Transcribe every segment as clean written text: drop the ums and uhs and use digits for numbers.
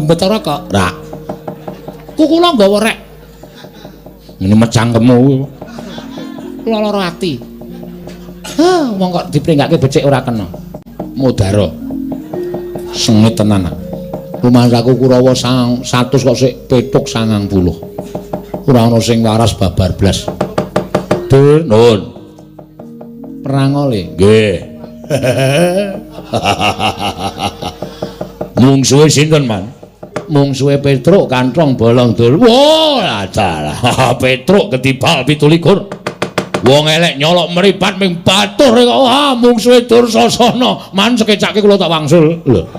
Betara kok. Ra. Kukula nggawa rek. Ngene mecangkemmu. Kula lara ati. Hah, wong kok dipringgake becik ora kena. Mudara. Sengit tenan. Rumangsaku Kurawa 100 kok sik petuk 90. Ora ana sing waras babar blas. Dur, nun. Perang oleh. Nggih. Mungsuhe sinten, Man? Mungsuhe Petruk Kanthong Bolong Dul. Wah, acara. Petruk ketibal 17. Wong elek nyolok meripat ming batur kok. Wah, mungsuhe Dursasana. Man sekecake kula tak wangsul. Lho.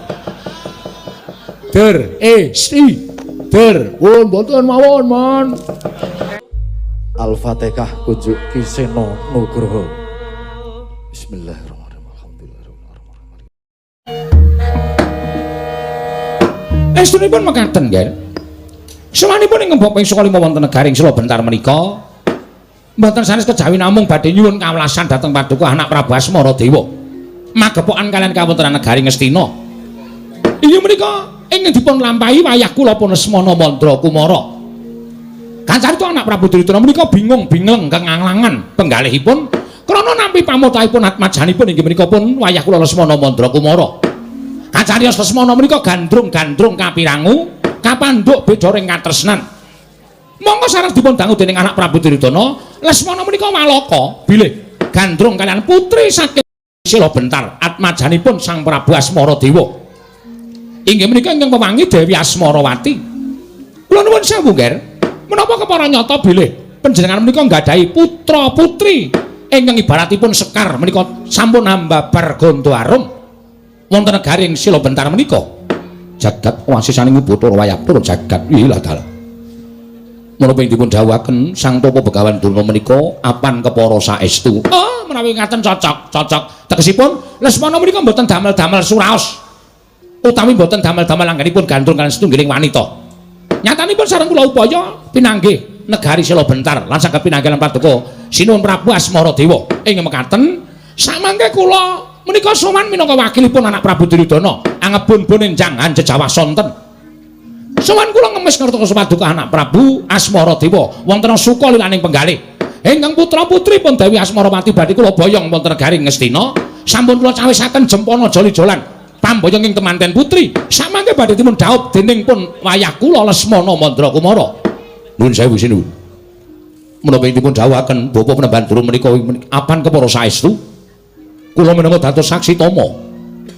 Dur, si. Dur, mboten mawon, Man. Al-Fatihah kunjuk Kisena Nugroho. Bismillahirrahmanirrahim. Estunipun mekaten, nggih. Sawanipun ing ngembok ping 5 wonten negaring Sela Bentar menika mboten sanes kejawi namung badhe nyuwun kawelasan dhateng Paduka anak Prabu Asmara Dewa. Magepokan kalian kawontenan negaring Ngastina. Inggih menika ingkang dipun lampahi wayah kula pun Lesmana Mandra Kumara. Kancarita anak Prabu Duryudana menika bingung-bingung kenganglangan penggalihipun krana nampi pamutahipun atmajanipun inggih menika pun wayah kula Lesmana Mandra Kumara. Kacariyos Lesmana menika gandrung-gandrung kapirangu kapandhuk beda ring katresnan. Monggo saras dipun dangu dening anak Prabu Duryudana, Lesmana menika malaka bilih gandrung kalian putri saking Sela Bentar atmajanipun Sang Prabu Asmara Dewa. Inggih menika ingkang pewangi Dewi Asmarawati. Kula nuwun sewu, Nger. Menapa kepara nyata bilih panjenengan menika nggadahi putra-putri ingkang ibaratipun sekar menika sampun ambabar gondo arum wonten negaring Sela Bentar menika. Jagat wasisaning Bathara Wayapura jagat wiladal. Menapa dipun dawuhaken Sang Tapa Begawan Durna menika apan kepara saestu. Oh, menawi ngaten cocok. Tegesipun Lesmana menika mboten damel-damel suraos. Utawi mboten damel-damel anggenipun gandrung kaliyan setunggiling wanita. Nyatanipun sareng kula upaya pinanggih negari Sela Bentar lan saged pinanggih lan Paduka Sinuwun Prabu Asmara Dewa. Ing mekaten samangke kula menika sowan minangka wakilipun anak Prabu Duryudana angebun-bun enjang Anjejawa sonten. Sowan kula ngemis ngertos Paduka anak Prabu Asmara Dewa wonten suka lilaning penggalih. Ingkang putra-putri pun Dewi Asmarawati badhe kula boyong wonten negaring Ngastina sampun kula cawisaken jempana joli-jolan. Pamboyong ing temanten putri samangke badhe dipun dhaup dening pun wayah kula Lesmana Mandra Kumara. Nuwun sewu sinuwun. Menapa dipun dhawuhaken Bapa Penemban Durna menika apan kepara saestu kula minangka dados saksi tama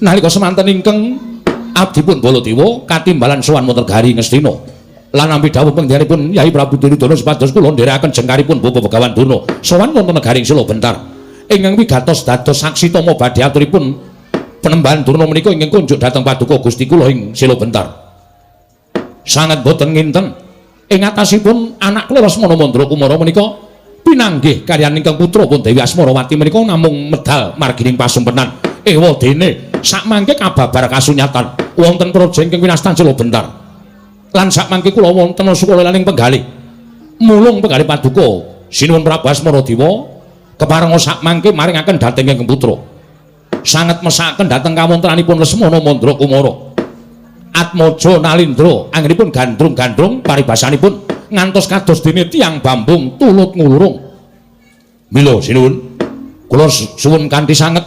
nalika semanten ingkang abdipun Baladewa katimbalan sowan wonten negari Ngastina lan nampi dawuh pengdianipun Yai Prabu Duryudana supados kula ndherekaken jengkaripun Bapa Begawan Durna sowan wonten negaring Sela Bentar ingkang wigatos dados saksi tama badhe aturipun Penemban Durna menika ingkang kunjuk dhateng Paduka Gusti kula ing Sela Bentar. Sanget boten nginten ing atasipun anak kula Lesmana Mandra Kumara menika pinanggih kaliyan ingkang putra pun Dewi Asmarawati menika namung medal margining pasumpenan. Ewa dene sakmangke kababar kasunyatan wonten praja ingkang winastan Sela Bentar. Lan sakmangke kula wonten sukala laning penggalih. Mulung penggalih Paduka Sinuwun Prabu Asmara Dewa keparenga sakmangke maringaken dhateng ingkang putra. Sangat mesakaken dhateng kawontenanipun Lesmana Mandra Kumara. Atmaja Nalindra anggenipun gandrung-gandrung paribasanipun ngantos kados dene tiyang bambung tulut ngulurung. Mila sinuwun kula suwun kanthi sanget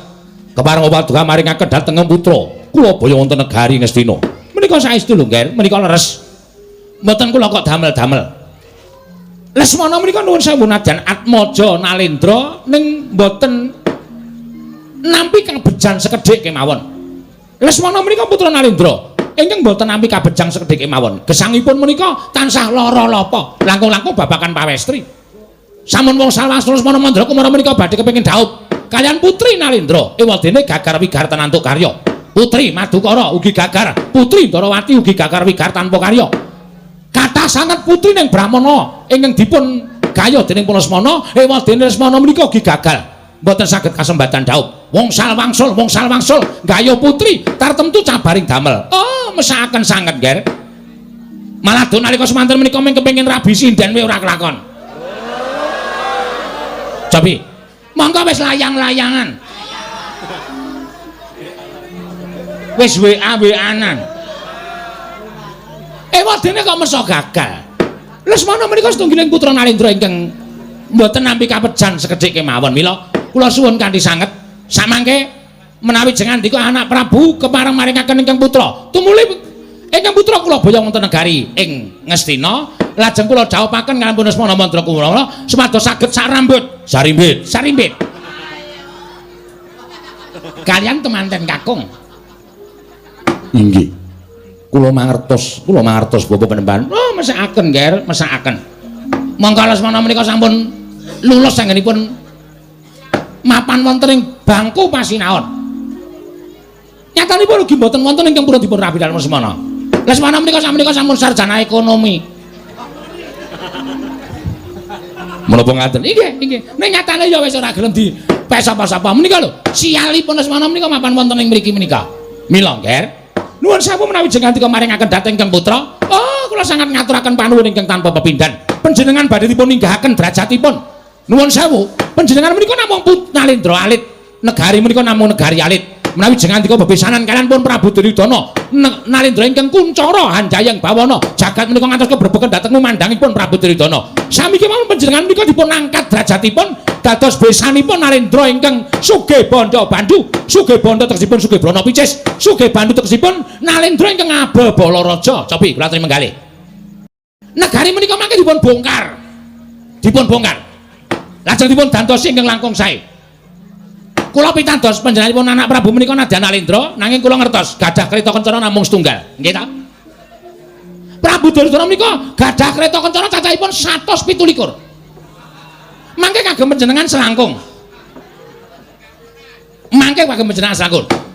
keparenga Paduka maringaken dhateng putra kula baya wonten negari Ngastina. Menika saestu lho, Nger, menika leres. Mboten kula kok damel-damel. Lesmana menika nuwun sewu nadyan Atmaja Nalindra ning mboten nampi kabejan sekedhik kemawon. Lesmana menika putra Nalindra ingkang mboten nampi kabejang sekedhik kemawon. Gesangipun menika tansah lara lapa, langkung-langkung babakan pawestri. Sampun wangsul Lesmana Mandra Kumara menika badhe kepengin dhaup kaliyan putri Nalindra ewadene gagar wigar tanantuk karya. Putri Madukara ugi gagar, putri Ndarawati ugi gagar wigar tanpa karya. Kathah sanget putri ning Brahmana ingkang dipun gaya dening Lesmana ewadene Lesmana menika ugi gagal. Mboten saged kasembatan dhaup. Wangsul gaya putri tartemtu cabaring damel. Oh, mesakaken sanget, Nger. Malah do nalika semanten menika mung kepengin rabi sinden we ora kelakon. Cobi. Monggo wis layang-layangan. Wis WA-WA-anan. kula dene kok meso gagal. Lesmana menika setunggiling putra Nalendra ingkang mboten nampi kapejan sekedhik kemawon. Mila kula suwun kanthi sanget samangke menawi jengandika anak Prabu kepareng maringaken ingkang putra. Tumuli ingkang putra kula boyong wonten negari ing Ngastina, lajeng kula jawupaken kalampun Lesmana mantra kula supados saged sarambut, sarimbit. Kalian temanten kakung. Inggih. Kula mangertos Bapak Penemban. Oh, mesakaken, Ger, mesakaken. Monggo Lesmana menika sampun lulus anggenipun mapan wonten ing bangku pasinaon. Nyatanipun ugi mboten wonten ingkang purun dipun rabi dalem Lesmana. Lesmana menika sampun sarjana ekonomi. Menapa ngaten? Inggih. Ning nyatane ya wis ora gelem di sapa-sapa. Menika lho, sialipun Lesmana menika mapan wonten ing mriki menika. Mila, Ger, nuwun sewu menawi jengandika maringaken dhateng ingkang putra. Oh, kula sangat ngaturaken panuwun ingkang tanpa pepindhan. Panjenengan badhe dipun ninggahaken derajatipun. Nuwun sewu, panjenengan menika namung Nalendra alit. Negari menika namung negari alit. Menawi jengandika bebesanan kalian pun Prabu Duryudana, Nalendra ingkang kuncara Hanjayang Bawana, jagat menika ngantos keberbeken dhateng memandangipun Prabu Duryudana. Sami kemawon panjenengan menika dipun angkat derajatipun dados besanipun Nalendra ingkang sugih bandha Bandu, sugih bandha tegesipun sugih Brana Picis, sugih Bandu tegesipun Nalendra ingkang Ababala Raja. Cobi kula aturi menggalih. Negari menika mangke dipun bongkar. Lajeng dipun dantosi ingkang langkung sae. Kula pitados panjenenganipun anak Prabu menika nadyan Nalendra, nanging kula ngertos gadah kreta kencana namung setunggal. Nggih ta? Prabu Duryudana menika gadah kreta kencana cacahipun 117. Mangke kagem panjenengan selangkung.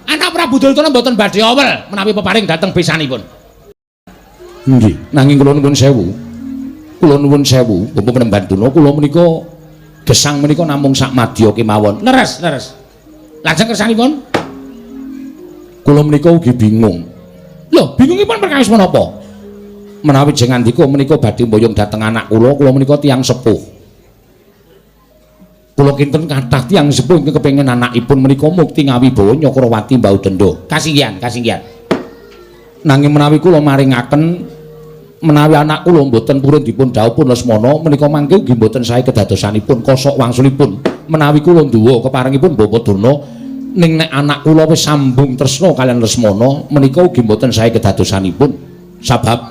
Anak Prabu Duryudana mboten badhe awel menawi peparing dhateng besanipun. Nggih. Nanging kula nuwun sewu, Bapak Penemban Duna, kula menika gesang menika namung sak madya kemawon. Leres. Lajeng kersanipun kula menika ugi bingung. Lho, bingungipun perkawis menapa? Menawi jengandika menika badhe mboyong dhateng anak kula menika tiyang sepuh. Kula kinten kathah tiyang sepuh ingkang kepengin anakipun menika mukti ngawibawa Nyakrawati Mbau Denda. Kasinggihan. Nanging menawi kula maringaken menawi anak kula mboten purun dipun dhawuhipun Lesmana menika mangke ugi mboten sae kedadosanipun kosok wangsulipun. Menawi kula nduwa keparengipun Bapak Durna ning nek anak kula wis sambung tresna kaliyan Lesmana menika ugi mboten sae kedadosanipun. Sabab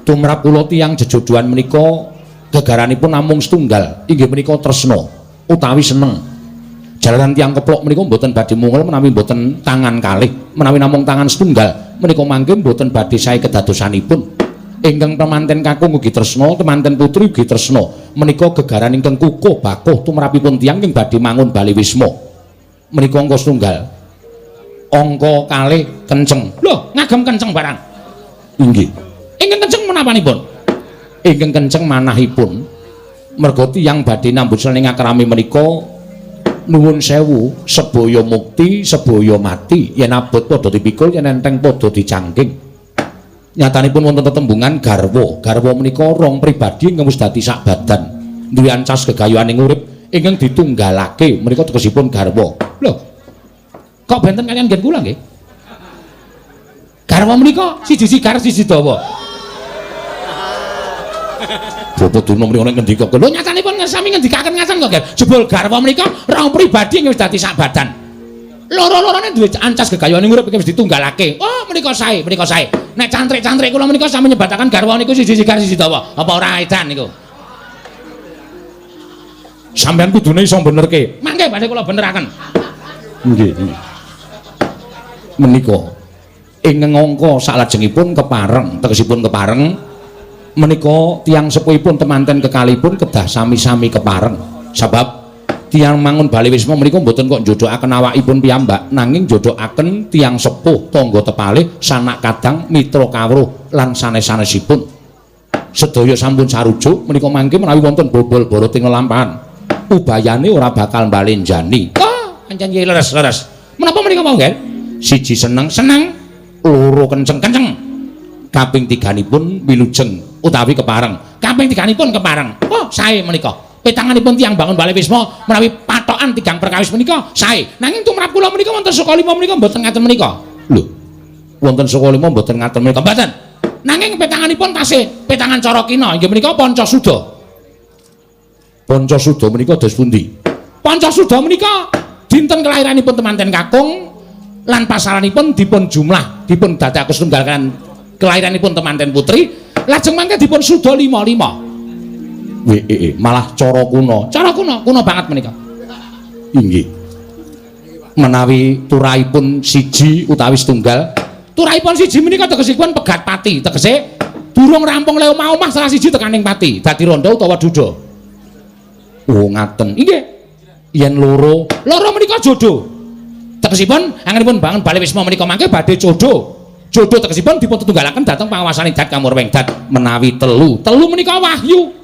tumrap kula tiyang jejodohan menika gegaranipun namung setunggal, inggih menika tresna utawi seneng. Jalaran tiyang keplok menika mboten badhe mungel menawi mboten tangan kalih, menawi namung tangan setunggal menika mangke mboten badhe sae kedadosanipun. Ingkang temanten kakung ugi tresna, temanten putri ugi tresna. Menika gegaran ingkang kukuh bakuh tumrapipun tiyang ing badhe mangun Bali Wisma. Menika angka setunggal. Angka kalih kenceng. Lho, ngagem kenceng barang. Inggih. Ingkang kenceng menapanipun? Ingkang kenceng manahipun. Merga tiyang badhe nambut srengeng akrami menika nuwun sewu, sebaya mukti, sebaya mati, yen abot padha dipikul, yen enteng padha dicangking. Nyatanipun wonten tetembungan garwa menika rong pribadi ingkang wis dadi sak badan duwe ancas gegayuhaning urip ingkang ditunggalake menika tegesipun garwa. Lho, kok benten kalian ngen kula nggih? Garwa menika siji sigar siji dawa. Bapak Durna mriki ngendika lho nyatanipun sami ngendikaken ngaten kok nggih. Jebul garwa menika rong pribadi ingkang wis dadi sak badan. Loro-lorone duwe ancas gegayuhaning urip ingkang wis ditunggalake. Oh, menika sae. Nek cantrik-cantrik kula menika sami nyebataken garwa niku siji sigar siji dawa. Apa ora edan niku? Sampeyan kudune iso benerke. Mangke badhe kula beneraken. Nggih. Menika ing angka salajengipun kepareng, tegesipun kepareng menika tiyang sepuhipun temanten kekalipun kedah sami-sami kepareng. Sebab tiyang mangun Bali Wisma menika mboten kok njodokaken awakipun piyambak, nanging njodokaken tiyang sepuh, tangga tepalih, sanak kadang, mitra kawruh lan sanes-sanesipun. Sedaya sampun sarujuk menika mangke menawi wonten bobol boroting lelampahan. Ubayane ora bakal mbalenjani. Oh, pancen leres. Menapa menika monggo? Siji seneng, loro kenceng. Kaping tiganipun wilujeng utawi kepareng. Kaping tiganipun kepareng. Oh, sae menika. Petanganipun tiyang bangun Bali Wisma menawi patokan tigang perkawis menika sae. Nanging tumrap kula menika wonten saka lima menika mboten ngaten menika. Lho. Wonten saka lima mboten ngaten menika. Mboten. Nanging petanganipun tasih petangan cara kina inggih menika Pancasuda. Pancasuda menika dos pundi? Pancasuda menika dinten kelahiranipun temanten kakung lan pasaranipun dipun jumlah dipun dadekaken setunggal kan kelahiranipun temanten putri lajeng mangke dipun suda 55. Malah cara kuna banget menika. Inggih. Menawi turaipun siji utawi setunggal, turaipun siji menika tegesipun pegat pati, tegese durung rampung le omah-omah salah siji tekaning pati, dadi ronda utawa duda. Oh ngaten. Inggih. Yen loro menika jodoh. Tegesipun angenipun bangun Bali Wisma menika mangke badhe jodoh. Jodoh tegesipun dipun tunggalaken dhateng pangawasaning Dat Kamurweng Dat menawi telu menika wahyu.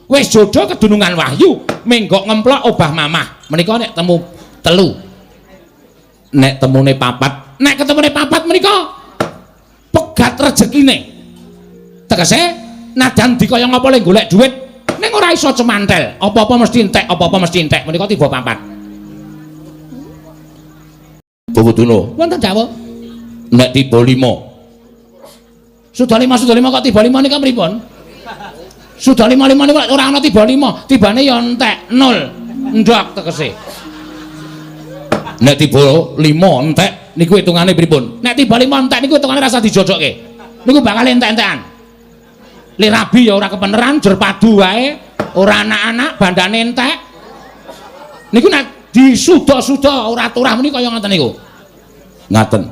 Wis jodoh kedunungan wahyu, menggok ngemplok obah mamah. Menika nek temu telu. Nek temune papat, nek ketemune papat menika pegat rejekine. Tegese najan dikaya ngapa le golek dhuwit ning ora iso cemantel, apa-apa mesti entek, menika tiba papat. Bubuduna, wonten dawuh. Nek tiba 5. Sudah 5 kok tiba 5 nika pripun? Sudah 5 niku ora ana tiba 5, tibane ya entek 0. Ndok tegese. Nek tiba 5 entek niku hitungane pripun? Nek tiba 5 entek niku hitungane rasa dijojokke. Niku bakal entek-entekan. Le rabi ya ora kebeneran, jer padu wae, ora anak-anak bandane entek. Niku nek disuda-suda ora turah menika kaya ngoten niku. Ngaten.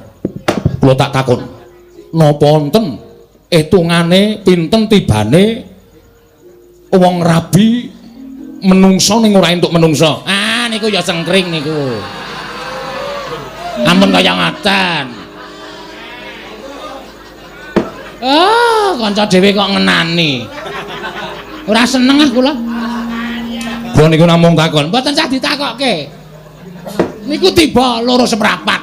Kula tak takon. Napa wonten hitungane pinten tibane wong rabi menungso ning ora entuk menungso. Ah niku ya sengkring niku. Ampun kaya ngoten. Ah, kanca dhewe kok ngenani. Ora seneng ah kula. Kula niku namung takon, mboten sah ditakokke. Niku tiba loro seprapat.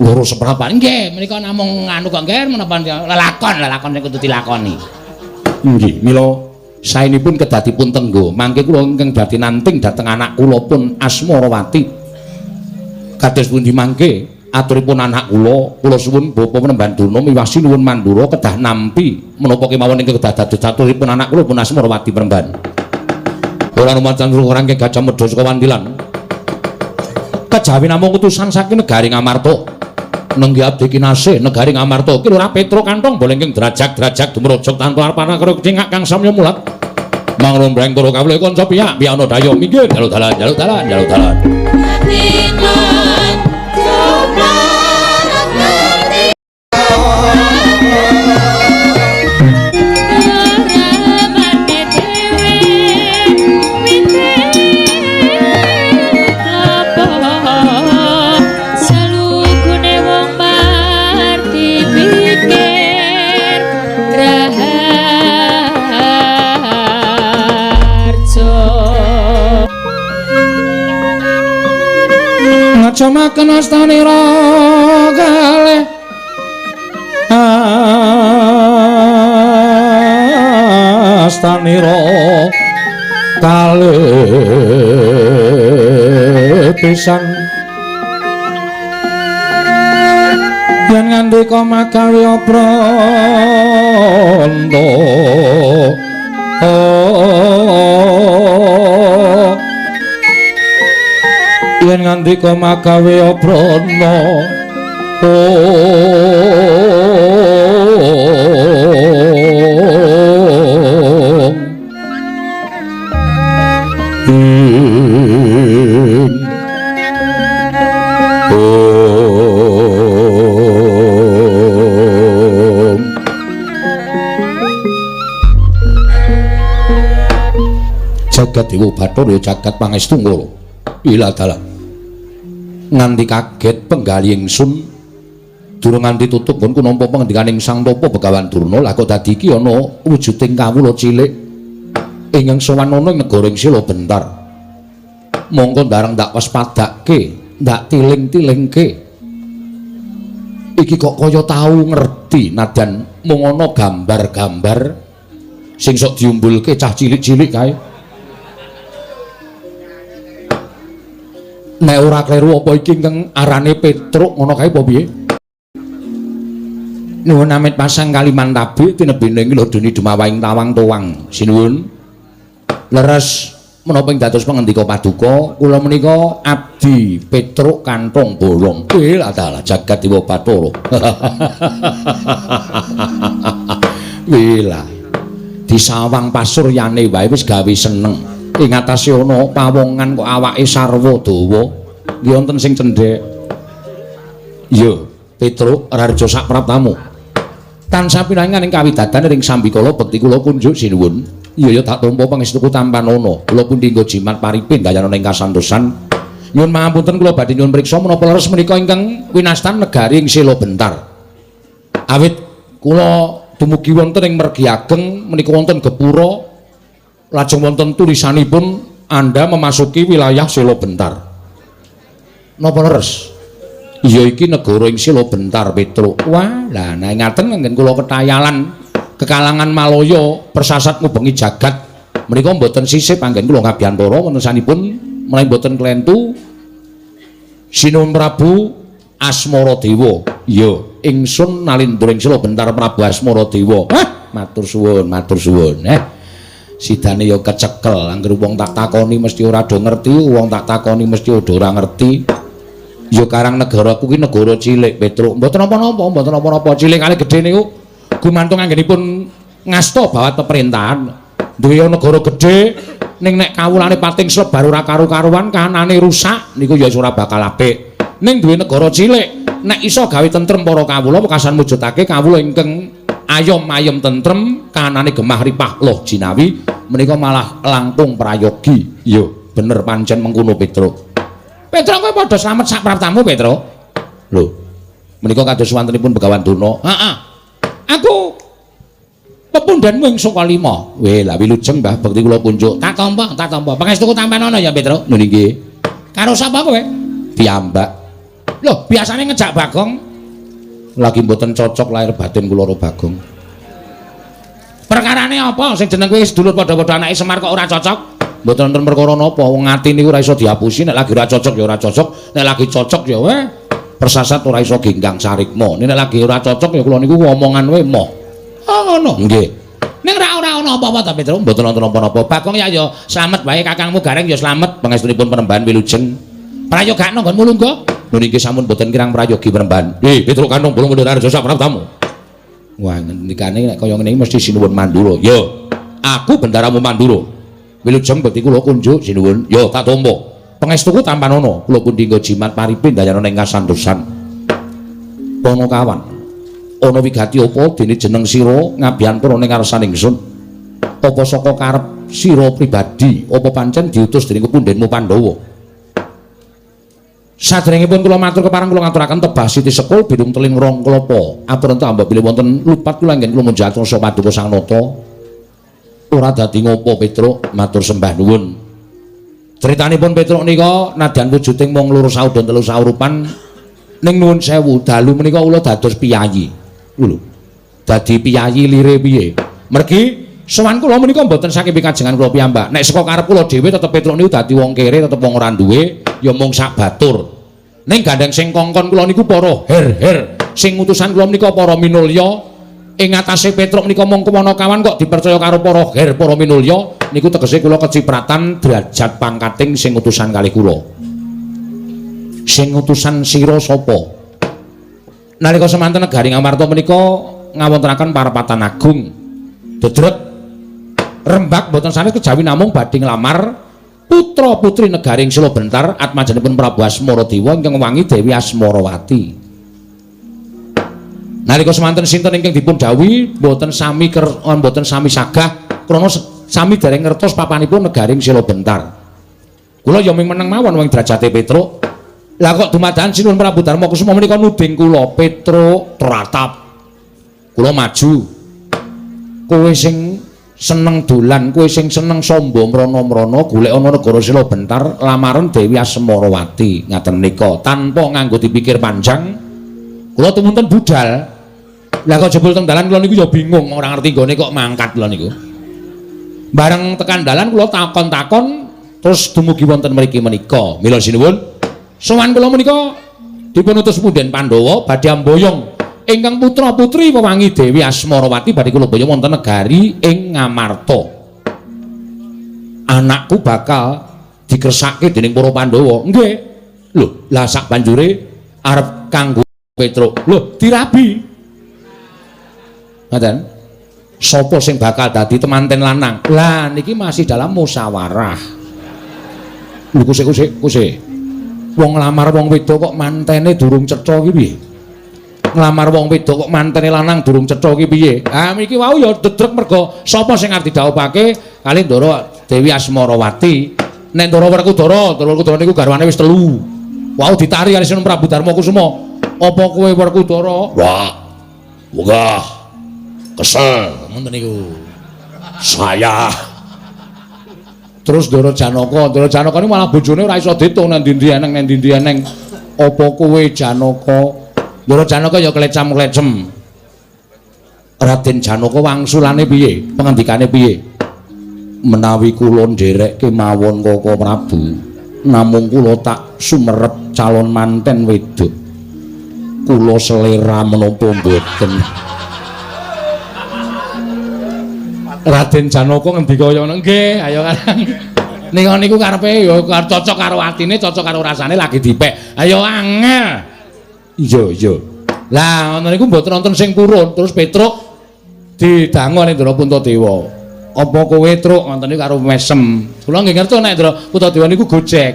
Loro seprapat nggih, menika namung anu kok nggih menapa lelakon sing kudu dilakoni. Nggih, Mila saenipun kedadipun tenggo, mangke kula ingkang badhe nanting dhateng anak kula pun Asmarawati. Kados pundi mangke aturipun anak kula suwun Bapa Panembanduna miwasi nuwun mandura kedah nampi menapa kemawon ingkang kedah dados aturipun anak kula pun Asmarawati Premban. Ora rumacan orang ingkang gajah medha saka Wandilan. Kejawi namung utusan saking negari Ngamarta. Nenggi abdi kinasih negari Ngamarta ki ora Petro kantong boleh ingkang derajak dumrujug tanpa arpana karo cingak kang samya mulat. Mangrombreng karo kawula kanca piyak piyana daya minggir jaluk dalan. Ngajamaken astanira kalih astanira kalih pisan yen ngandika magawe pranta yen ngandika magawe prana jagat Dewa Bathara jagat pangestu kula ila dalan nganti kaget penggali ingsun durung nganti tutup pun nampa pangendikaning Sang Tapa Begawan Durna lah kok dadi iki ana wujuding kawula cilik ingkang sowan ana ing negara Sila Bentar mongko ndareng ndak waspadake ndak tiling-tilingke iki kok kaya tau ngerti nadyan mung ana gambar-gambar sing sok diumbulke cah cilik-cilik kae. Nek ora kleru apa iki kang arane Petruk ngono kae apa piye? Nuwun amit pasang kaliman tabi tinebine lho duni dumawaing tawang tuwang. Sinuwun. Leres menapa ing dados pangendika paduka kula menika abdi Petruk Kantong Bolong. Lah dalah jagat Dewa Bathara. Wila. Disawang pasuryane wae wis gawe seneng. Ing atase ana pawongan kok awake sarwa dawa. Nggih wonten sing cendhek. Iya, Petruk Rarja Sapraptamu. Tansah pinangan ing kawidadan ring sambikala bekti kula kunjuk sinuwun. Iya ya tak tampa pangestuku tampanana. Kula pundi nggo jimat paripin dayana ing kasantosan. Nyuwun pangapunten kula badhe nyuwun priksa menapa leres menika ingkang winastan negari ing Sela Bentar. Awit kula dumugi wonten ing mergi ageng menika wonten gepura lajeng wonten tulisanipun Anda memasuki wilayah Sela Bentar. Napa leres? Iya iki negara ing Sela Bentar Petruk. Wah, lah nek ngaten nggen kula ketayalan kekalangan Malaya persasat ngubengi jagat menika mboten sisih panggen kula ngabiyantara wonten sanipun menawi mboten klentu Sinuwun Prabu Asmaradewa. Iya, ingsun nalindra ing Sela Bentar Prabu Asmaradewa. Hah, matur suwun, matur suwun. Sidane ya kecekel, anggere wong tak takoni mesti ora do ngerti, wong tak takoni mesti ora ngerti. Ya karang negaraku ki negara cilik Petruk. Mboten napa-napa, mboten napa-napa. Cilik kali gedhe niku gumantung anggenipun ngasta bawat pemerintahan. Duwe negara gedhe ning nek kawulane pating slebar ora karo-karuan, kahanane rusak niku ya ora bakal apik. Ning duwe negara cilik, nek iso gawe tentrem para kawula wekasan mujudake kawula ingkang ayom-ayom tentrem, kahanane gemah ripah loh jinawi menika malah langkung prayogi. Ya, bener pancen mengkono Petruk. Petruk kowe padha slamet sak praptamu Petruk. Lho. Menika kados wontenipun Begawan Duna. Heeh. Aku pepundhenmu ing Sukalima. Weh, la wilujeng Mbah bekti kula kunjuk. Tak tampa, tak tampa. Pangestuku tampanana ya Petruk. Lho nggih. Karo sapa kowe? Piyambak. Lho, biasane ngejak Bagong. Lagi mboten cocok lahir batin kula karo Bagong. Perkarane apa sing jeneng kowe sedulur padha-padha anake Semar kok ora cocok? Mboten wonten perkara napa, wong ati niku ora iso diapusi, nek lagi ora cocok ya ora cocok, nek lagi cocok ya weh persasat ora iso genggang sarikma. Nek lagi ora cocok ya kula niku omongan wae moh. Oh ngono. Nggih. Ning ora ana apa-apa ta Petruk, mboten wonten apa-apa. Bagong ya slamet wae kakangmu Gareng ya slamet, pangestunipun Penembahan wilujeng. Prayogakno nggonmu lungguh. Lho niki sampun mboten kirang prayogi Penembahan. Petruk Kantong Bolong Rarja Sapraptamu. Wah, ngendikane nek kaya ngene iki mesti sinuwun Mandura. Ya, aku bendaramu Mandura. Wilujeng bekti kula kunjuk sinuwun. Ya tak tampa. Pangestuku tampanana, kula pundi nggo jimat paripin dayana ing kasantosan. Panakawan. Ana wigati apa dene jeneng sira ngabiyantara ning ngarsaning ingsun? Apa saka karep sira pribadi, apa pancen diutus dening kepundhenmu Pandhawa? Sadèrèngipun kula matur kepareng kula ngaturaken tebah Siti Sekul Bidung Teling Rong Klapa. Aturun tambah bilih wonten lupat kula anggen kula munjat rasa paduka Sang Nata. Ora dadi ngopo Petruk, matur sembah nuwun. Critanipun Petruk nika nadyan wujuding mung loro saudon telu saurupan ning nuwun sewu dalu menika kula dados piyayi. Lho. Dadi piyayi lire piye? Mergi sowan kula menika mboten saking pikajengan kula piyambak. Nek saka karep kula dhewe tetep Petruk niku dadi wong kere, tetep wong ora duwe, ya mung sak batur. Ning gandeng sing kongkon kula niku para her-her. Sing utusan kula menika para minulya. Ing atase Petruk nika mung kawan kok dipercaya karo para her, para minulya. Niku tegese kula kecipratan derajat pangkating sing utusan kalih kula. Sing utusan sira sapa? Nalika semanten negari Ngamarta menika ngawontenaken parapatan agung. Dedrek Rembak boten sanes kejawi namung badhe nglamar putra-putri negari ing Sela Bentar atmajanipun Prabu Asmaradewa ingkang wangi Dewi Asmarawati. Nalika semanten sinten ingkang dipun dawuhi boten sami boten sami sagah krana sami dereng ngertos papanipun negari ing Sela Bentar. Kula ya ming meneng mawon wong derajate Petruk. Lah kok dumadakan Sinuwun Prabu Darmakusuma menika nuding kula Petruk tratap. Kula maju. Kowe sing seneng dolan, kowe sing seneng samba mrana-mrana golek ana negara Sela Bentar lamaran Dewi Asmarawati ngaten menika tanpa nganggo dipikir panjang. Kula tumunten budal. Lah kok jebul teng dalan kula niku ya bingung ora ngerti nggone kok mangkat kula niku. Bareng tekan dalan kula takon-takon terus dumugi wonten mriki menika. Mila sinuwun sowan kula menika dipun utus Punden Pandhawa badhe amboyong ingkang putra-putri wewangi Dewi Asmarawati badhe kula baya wonten negari ing Ngamarta. Anakku bakal dikersake dening para Pandhawa. Nggih. Lho, lah sak banjure arep kanggo Petruk. Lho, dirabi. Ngoten. Sapa sing bakal dadi temanten lanang? Lah niki masih dalam musyawarah. Lho kusik. Wong nglamar wong wedok kok mantene durung cetha iki piye? Nglamar wong wedok kok mantene lanang durung cetha iki piye? Ah mriki wau ya dedrek mergo sapa sing arep didhawuhake kali Ndara Dewi Asmarawati. Nek Ndara Werkudara niku garwane wis 3. Wau ditari kali Sunan Prabu Darmakusuma. Apa kowe Werkudara? Wah. Wegah. Kesel ngoten niku. Saya Terus Ndara Janaka niku malah bojone ora iso ditung nang ndi eneng. Apa kowe Janaka? Ndara Janaka ya klecam-klecem. Raden Janaka wangsulane piye? Pangandikane piye? Menawi kula nderek kemawon Kaka Prabu, namung kula tak sumerep calon manten wedok. Kula selera menapa mboten? Raden Janaka ngendika kaya ngono. Nggih, ayo Kakang. Niku karepe ya cocok karo atine, cocok karo rasane lagi dipek. Ayo angel. Iya. Lah ngono niku mboten wonten sing purun, terus Petruk didangon Ndara Puntadewa. Apa kowe truk ngoten niku karo mesem. Kula nggih ngerti nek Ndara Puntadewa niku gojek.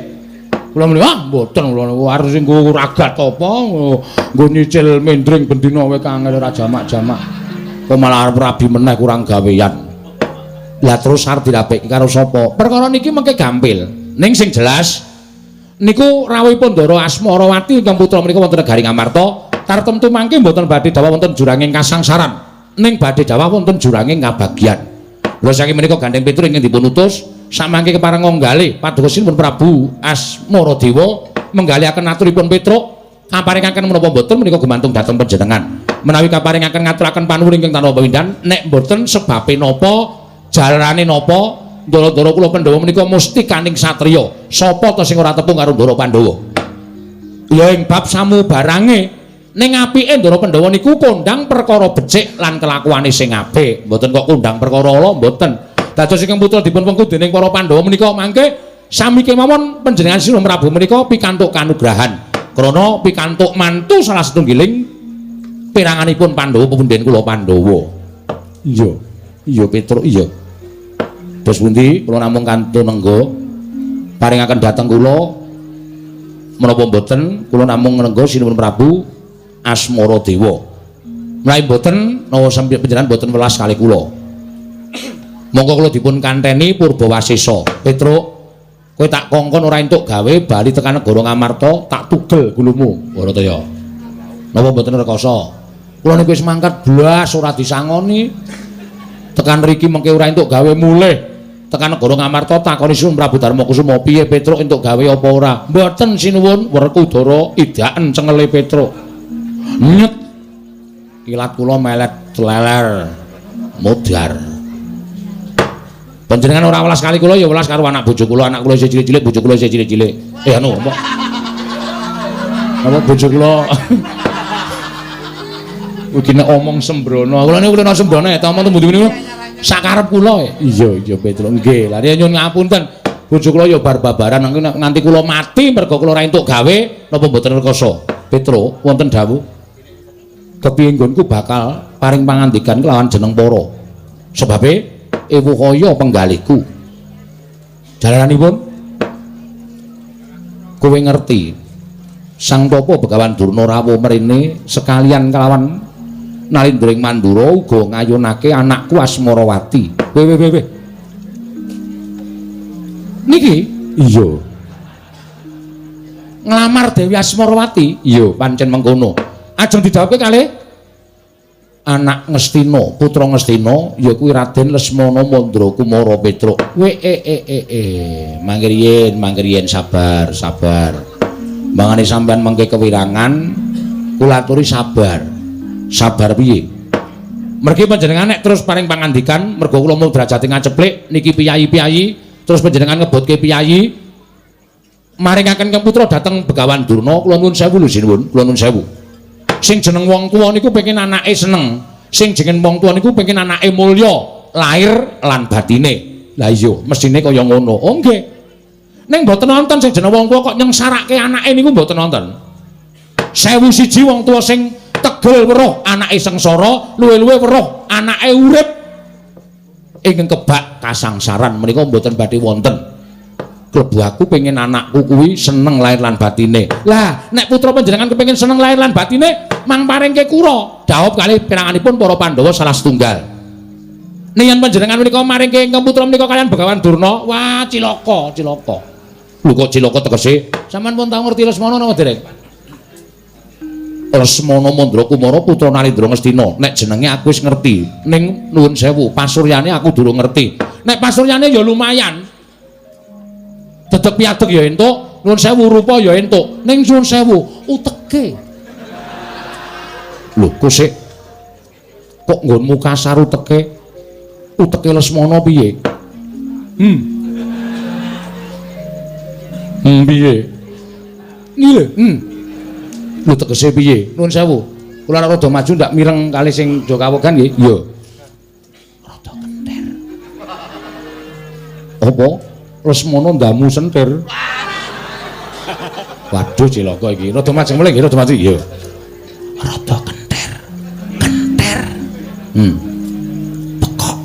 Kula muni, "Ah, mboten kula niku arep sing nggo ragat apa, nggo nyicil mendring bendina wae kangel ora jamak-jamak." Kok malah arep rabi meneh kurang gawean. Lah terus arep dirapiki karo sapa? Perkara niki mengke gampil. Ning sing jelas niku rawuhipun Ndara Asmarawati ingkang putra menika wonten negari Ngamarta, tartemtu mangke mboten badhe dawuh wonten juranging kasangsaran, ning badhe dawuh wonten juranging ngabagyan. Lha saking menika Gandeng Petruk ingkang dipun utus samangke kepareng nggalih padukasinipun Prabu Asmaradewa menggalihaken aturipun Petruk kaparingaken menapa mboten menika gumantung dhateng panjenengan. Menawi kaparingaken ngaturaken panuwun ingkang tanpa windan, nek mboten sebabe napa jalarane napa Ndara-ndara kula Pandhawa menika mesti kaning satriya. Sapa to sing ora tepung karo Ndara Pandhawa? Ya ing bab samubarange ning apike Ndara Pandhawa niku kondang perkara becik lan kelakuane sing apik. Mboten kok kondang perkara ala mboten. Dados ingkang putra dipun pengku dening para Pandhawa menika mangke sami kemawon panjenengan Sunan Prabu menika pikantuk kanugrahan. Krana pikantuk mantu salah setunggiling piranganipun Pandhawa pepunden kula Pandhawa. Iya Petruk iya. Dos pundi kula namung kantun nenggo paringaken dhateng kula menapa mboten kula namung nenggo sinuwun Prabu Asmaradewa. Menawi mboten nawa sampeyan panjenengan mboten welas kali kula. Monggo kula dipun kanteni Purbawasesa. Petruk, kowe tak kongkon ora entuk gawe bali tekan negara Ngamarta tak tugel gulumu. Barataya. Napa mboten rekoso? Kula niku wis mangkat blas ora disangoni. Tekan mriki mengke ora entuk gawe mulih. Tekan negara Ngamarta takoni Sunan Prabu Darmakusuma, "Piye Petruk entuk gawe apa ora?" "Mboten sinuwun, Werkudara idaken cengele Petruk." Nyet. Kilat kula melet leler mudhar. Panjenengan ora welas kali kula ya welas karo anak bojo kula, anak kula isih cilik-cilik, bojo kula isih cilik-cilik. Anu apa? Apa bojo kula? Iki nek omong sembrono, kula niku kena sembrono ya, omong tembung niku sakarep kula. Iya Petruk nggih. Lah nyuwun ngapunten. Bojo kula ya bar-babaran nganti kula mati mergo kula ora entuk gawe napa mboten rekoso. Petruk wonten dawuh. Kepiye nggonku bakal paring pangandikan kelawan jeneng para. Sebabe ewu kaya penggalihku. Jalaranipun kowe ngerti. Sang Tapa Begawan Durna rawuh mrene sekalian kelawan Nalindring Mandura uga ngayunake anakku Asmarawati. Weh. Niki? Iya. Nglamar Dewi Asmarawati? Iya, pancen mengkono. Ajeng didhawuhke kalih anak Ngastina, putra Ngastina ya kuwi Raden Lesmana Mandra Kumara Petruk. Mangke riyen sabar. Mangane sampean mengke kewirangan kula aturi sabar. Sabar piye? Mergi panjenengan nek terus paring pangandikan mergo kula mung derajate ngaceplik niki piyayi-piyayi terus panjenengan ngebutke piyayi maringaken ke putra dhateng Begawan Durna kula nuwun sewu lho sinuwun kula nuwun sewu. Sing jeneng wong tuwa niku pengin anake seneng. Sing jeneng wong tuwa niku pengin anake mulya, lahir lan batine. Lah iya, mestine kaya ngono. Oh nggih. Ning mboten wonten sing jeneng wong tuwa kok nyengsarake anake niku mboten wonten. 1001 wong tuwa sing tegel weruh anake sengsara, luwe-luwe weruh anake urip ing kebak kasangsaran menika mboten badhe wonten. Klebu aku pengen anakku kuwi seneng lahir lan batine. Lah, nek putra panjenengan kepengin seneng lahir lan batine, mang paringke kura. Dawuh kalih piranganipun para Pandhawa salah setunggal. Ning yen panjenengan menika maringke ingkang putra menika kalian Begawan Durna, wah cilaka, cilaka. Lho kok cilaka tegese? Sampeyan pun tau ngerti Lesmana napa dereng? Lesmana Mandra Kumara putra Narendra Ngastina. Nek jenenge aku wis ngerti. Ning nuwun sewu, pasuryane aku durung ngerti. Nek pasuryane ya lumayan. Dedeg piadeg ya entuk, nuwun sewu rupa ya entuk. Ning nuwun sewu uteke. Lho kok sik kok nggonmu kasar uteke? Uteke Lesmana piye? Piye? Nggih. Lho tegese piye? Nuwun sewu. Kula rada maju ndak mireng kali sing do kawegan nggih. Iya. Rada kenter. Apa? Lesmana ndamu sentir. Waduh cilaka iki. Rada majeng mulih nggih, rada maju. Iya. Rada kenter. Kenter. Pekok.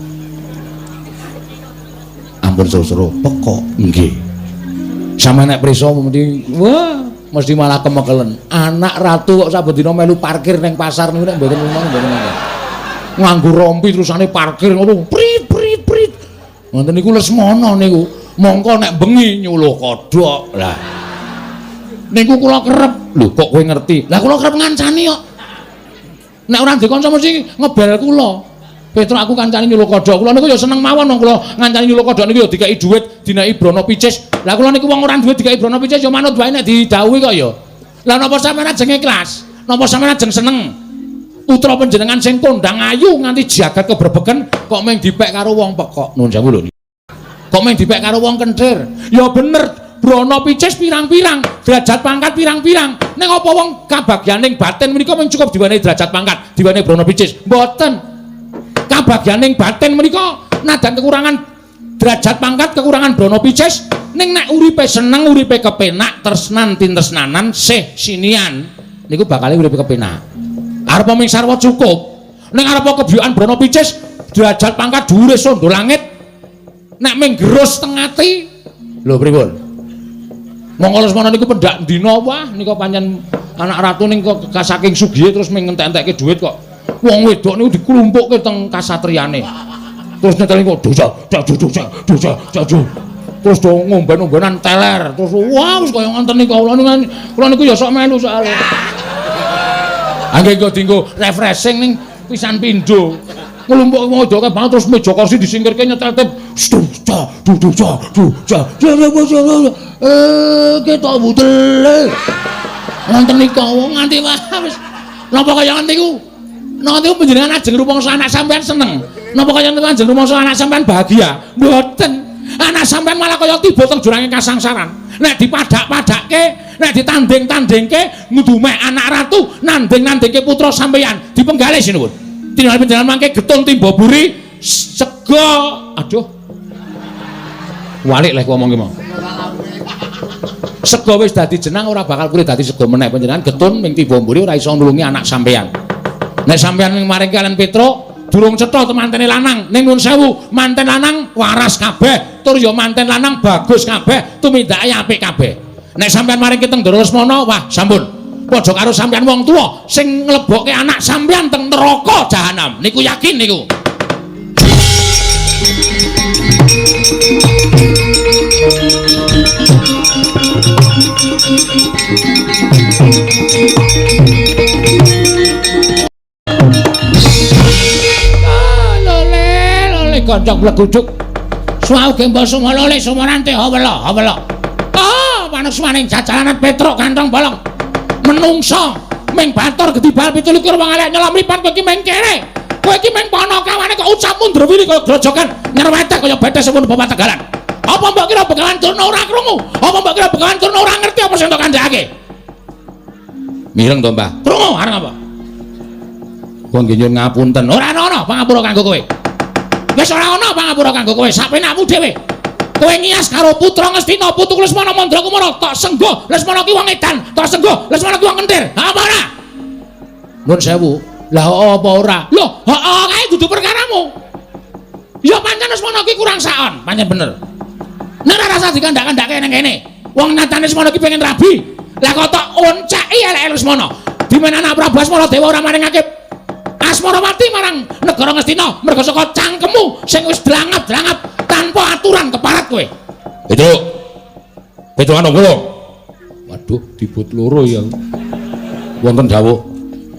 Ampun sesro, pekok. Nggih. Sampe nek prisa mesti wah, mesti malah kemekelen. Anak ratu kok saben dina melu parkir ning pasar niku nek mboten ngono mboten. Nganggo rompi terusane parkir ngono. Prit prit prit. Ngoten niku Lesmana niku. Mongko nek bengi nyuluh kodhok. Lah. Niku kula kerep. Lho kok kowe ngerti? Lah kula kerep ngancani kok. Nek ora dikonco mesti ngebel kula. Petruk aku kancane nyuluh kodhok. Kula niku ya seneng mawon wong kula ngancani nyuluh kodhok niku ya dikai dhuwit dinai Brana Picis. Lah kula niku wong ora duwe dikai Brana Picis ya manut wae nek didhawuhi kok ya. Lah napa sampeyan ajeng ikhlas? Napa sampeyan ajeng seneng? Putra panjenengan sing kondang ayu nganti jagat keberbeken kok mung dipek karo wong pekok. Nuwun sewu lho. Kok mung dipek karo wong kentir? Ya bener, Brana Picis pirang-pirang, derajat pangkat pirang-pirang. Ning apa wong kabagyaning batin menika mung cukup diwenehi derajat pangkat, diwenehi Brana Picis? Mboten. Kabagyaning batin menika nadan kekurangan derajat pangkat, kekurangan Brana Picis, ning nek uripe seneng, uripe kepenak, tresnan tintresnanan, sih sinian niku bakal uripe kepenak. Arep ming sarwa cukup. Ning arep kebiyokan Brana Picis, derajat pangkat dhuwure sondha langit. Nek ming gerus teng ati lho pripun monggo Lesmana niku pendak dina wah nika pancen anak ratu ning kok saking sugihe terus ming ngentek-entekke dhuwit kok wong wedok niku diklumpukke teng kasatriyane terus neteli kok dosa terus do ngomben-ombenan teler terus wah wis kaya ngoten niku kula niku ya sok melu soalé angge kok dienggo refreshing ning pisan pindho nglumpuk wong wedoke banget terus meja kursi disingkirke nyetel tip kita budel nonton niku nganti wis napa kaya ngoten niku nanti panjenengan ajeng rumangsa anak sampean seneng napa kaya ngoten ajeng rumangsa anak sampean bahagia mboten anak sampean malah kaya tiba teng jurange kasangsaran nek dipadak-padakke nek ditanding-tandingke ngudumeh anak ratu nanding-nandingke putra sampean dipenggalih sinuwun tindak panjenengan mangke getun timba buri sego aduh walik lek ngomong ki mau sego wis dadi jenang ora bakal kuwi dadi sego meneh panjenengan getun ming timba buri ora iso nulungi anak sampean nek sampean maring kalian Petruk durung cetha temantene lanang ning nuwun sewu manten lanang waras kabeh tur ya manten lanang bagus kabeh tumindake apik kabeh nek sampean maring kiteng Lesmana wah sampun padha karo sampean wong tuwa sing nglebokke anak sampean teng neraka jahanam niku yakin niku lole kocok blegujuk suau gembo sumolole sumonante hawela manuk maning jajalanan Petruk kantong bolong menungso ming batur gedibal 17 wong elek nyelam lipan kowe iki ming kere kowe iki ming panakawane kok ucap mundur wiri kaya grojogan nyerwetek kaya betes sepun bapak tegalan apa mbok kira Begawan Durna ora krungu apa mbok kira Begawan Durna ora ngerti apa sing tak kandhake Mireng to, Mbah. Krungu areng apa? Wong nggih nyuwun ngapunten. Ora ana pangapura kanggo kowe. Wis ora ana pangapura kanggo kowe, sapenakmu dhewe. Kowe ngias karo putra Ngastina, putu Lesmana Mandra Kumara, tok senggo Lesmana ki wong edan, tok senggo Lesmana ki wong kentir. Ha apa ora? Nuwun sewu. Lah apa ora? Lho, heeh kae dudu perkaramu. Ya pancen Lesmana ki kurang saon, pancen bener. Nek ora rasa dikandak-kandake nang kene. Wong nyatane Lesmana ki pengen rabi. Lah kok tok onceki elek Lesmana. Dimen anak Prabu Asmara Dewa ora maringake Asmarawati marang negara Ngastina mergo saka cangkemmu sing wis drangap-drangap tanpa aturan keparat kowe. Petruk. Petruk anu kula. Waduh, dibut loro ya. Wonten dawuh.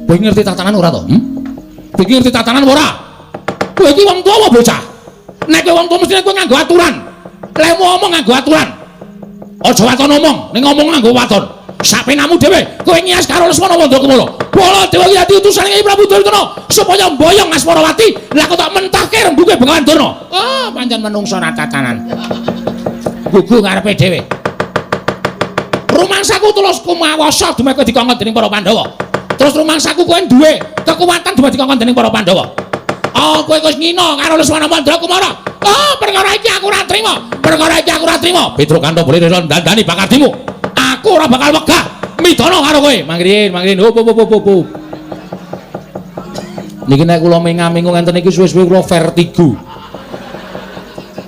Kowe ngerti tatanan ora to? Kowe ngerti tatanan ora? Kowe iki wong tuwa bocah. Nek kowe wong tuwa mesti kowe nganggo aturan. Lek ngomong nganggo aturan. Aja waton ngomong, ning ngomong nganggo waton. Sapenamu dhewe kowe nyias karo Lesmana Mandra Kumara. Baladewa ki dadi utusan Kyai Prabu Duryudana supaya mboyong Asmarawati. Lah kok tak mentahke rembuge Bengawan Durna. Ah, pancen menungso tatanan. Gugu ngarepe dhewe. Rumangsaku tulus kumawasa dumeke dikongkon dening para Pandhawa. Terus rumangsaku kowe duwe kekuatan dumeke dikongkon dening para Pandhawa. Oh, kowe wis ngina karo Lesmana Mandra Kumara. Oh, perkara iki aku ora trima. Perkara iki aku ora trima. Petruk Kanto boleh dandani bakardimu. Aku ora bakal wegah midana karo kowe. Mangrin. Hop. Niki nek kula mengamingu ngenten iki suwe-suwe kula vertigo.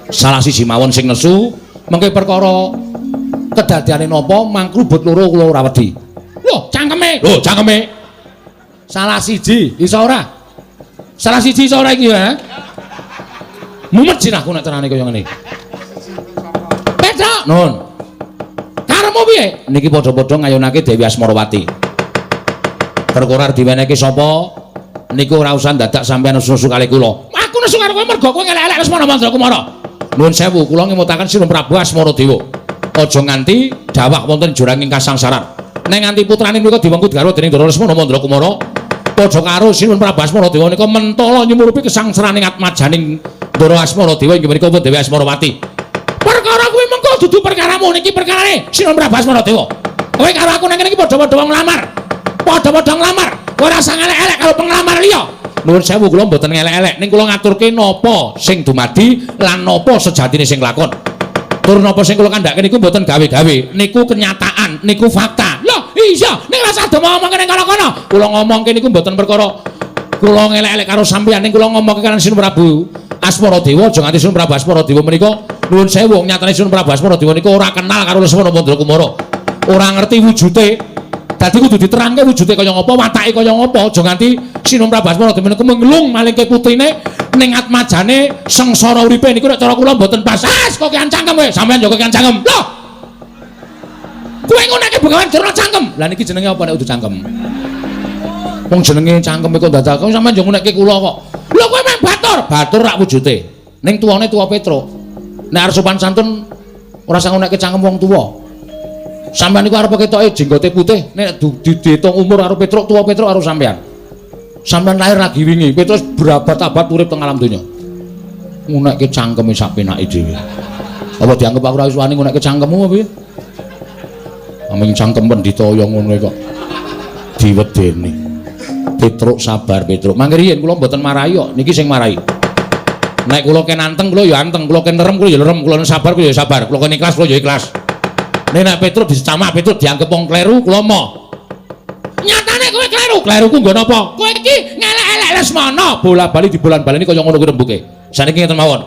Salah siji mawon sing nesu, mengke perkara kedadiane napa mangkrubut loro kula ora wedi. Lho, cangkeme. Salah siji, iso ora? Salah siji iso ora iki ya? Mumet sirahku nek carane kaya ngene. Petruk, nun. Karemu piye? Niki padha-padha ngayunake Dewi Asmarawati. Perkara diwenehke sapa? Niku ora usah dadak sampeyan nesu kali kula. Aku nesu karo kowe mergo kowe ngelek-elek Lesmana Mandra Kumara. Nuwun sewu, kula ngemutaken Sinuhun Prabu Asmaradewa. Aja nganti dawah wonten juranging kasangsaran. Nek nganti putrane nika diwengku garwa dening Ndara Lesmana Mandra Kumara, padha karo Sinuhun Prabu Asmaradewa nika mentala nyumurupi kasangsaraning atmajaning Ndara Asmaradewa inggih menika Dewi Asmarawati. Perkara kuwi mengko dudu perkaramu, niki perkarane Sinuhun Prabu Asmaradewa. Kowe karo aku nang kene iki padha-padha wong nglamar. Padha-padha nglamar. Ora usah ngelek-elek karo penglamar liya. Nuwun sewu kula mboten ngelek-elek, ning kula ngaturke napa sing dumadi lan napa sejatine sing lakon. Tur napa sing kula kandhake niku mboten gawe-gawe, niku kenyataan, niku fakta. Lho, iya, ning rasa do ngomong kene kono-kono. Kula ngomongke niku mboten perkara kula ngelek-elek karo sampeyan, ning kula ngomongke kalian Sinuhun Prabu Asmaradewa, aja nganti Sinuhun Prabu Asmaradewa menika nuwun sewu nyatane Sinuhun Prabu Asmaradewa niku ora kenal karo Lesmana Mandra Kumara. Ora ngerti wujude. Dadi kudu diterangke wujude kaya ngapa, watake kaya ngapa, aja nganti Sinuhun Prabu Asmaradewa niku menglung malingke putrine ning atmajane sengsara uripe niku nek cara kula mboten pas. Kok kean cangkem kowe, sampeyan yo kean cangkem. Lho. Kowe ngunake Bengawan Durna cangkem. Lah niki jenenge apa nek kudu cangkem? Wong jenenge cangkem kok dadak kok sampeyan yo ngunekke kula kok. Lho kowe meh batur rak wujude. Ning tuwane tuwa Petruk. Nek arep sopan santun ora usah ngunekke cangkem wong tuwa. Sampeyan niku arep ketoke jenggote putih, nek diitung umur karo Petruk, tuwa Petruk karo sampeyan. Sampeyan lahir lagi wingi, Petruk berabad-abad urip teng alam donya. Ngunekke cangkeme sak penake dhewe. Apa dianggep aku ora wis wani ngunekke cangkemmu apa piye? Aming cangkem pendhita kaya ngono kok diwedeni. Petruk sabar Petruk. Mangke riyen kula mboten marahi kok, niki sing marahi. Nek kula ken anteng kula ya anteng, kula ken nerem kula ya nerem, kula sabar kula ya sabar, kula ken ikhlas kula ya ikhlas. Nek Petruk dicamak Petruk dianggep wong kleru kula moh. Nyatane kowe kleru. Kleruku nggo napa? Kowe iki ngelek-elek Lesmana. Bola-bali dibolan-baleni kaya ngono kuwi rembuke. Saniki ngeten mawon.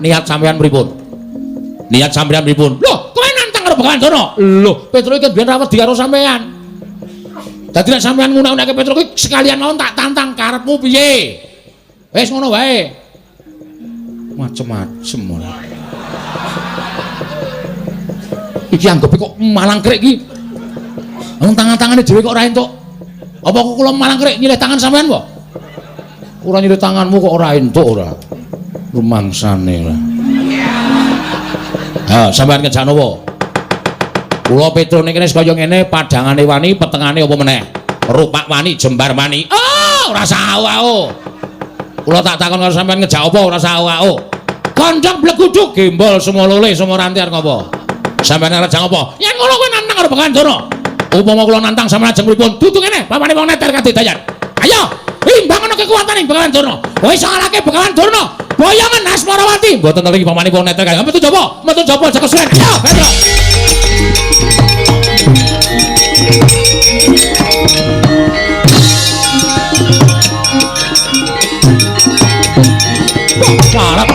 Niat sampean pripun? Niat sampean pripun? Lho, kowe nantang karo Bengawan Durna. Lho, Petruk iki biyen ra wedi karo sampean. Dadi nek sampean ngunak-unake Petruk iki sekalian mawon tak tantang karepmu piye? Wis ngono wae. Macem-macem ngono. Iki anggepe kok malang krek iki. Wong tangan-tangane dhewe kok ora entuk. Apa kok kula malang krek nyilih tangan sampean kok? Ora nyilih tanganmu kok ora entuk ora. Rumangsane lah. Ha, sampean ngejak napa? Kula Petruk niki wis kaya ngene, padhangane wani, petengane apa meneh? Rupak wani, jembar wani. Oh, ora sawo. Kula tak takon karo sampean ngejak apa ora sawo. Kondhong bleguduk gembol semua lole semua rantiar ngopo? Sampeyan arep jang apa? Yen ngono kowe nantang karo Bengawan Durna. Upama kula nantang sampeyan ajeng pripun? Dudu ngene, pamane wong neter kadedayan. Ayo, imbangono kekuwatan ing Begawan Durna. Kowe iso ngalahke Begawan Durna. Boyongan Asmarawati. Mboten ngerti pamane wong neter kaya metu jaba aja kesuwen. Ayo, Petro. Parah.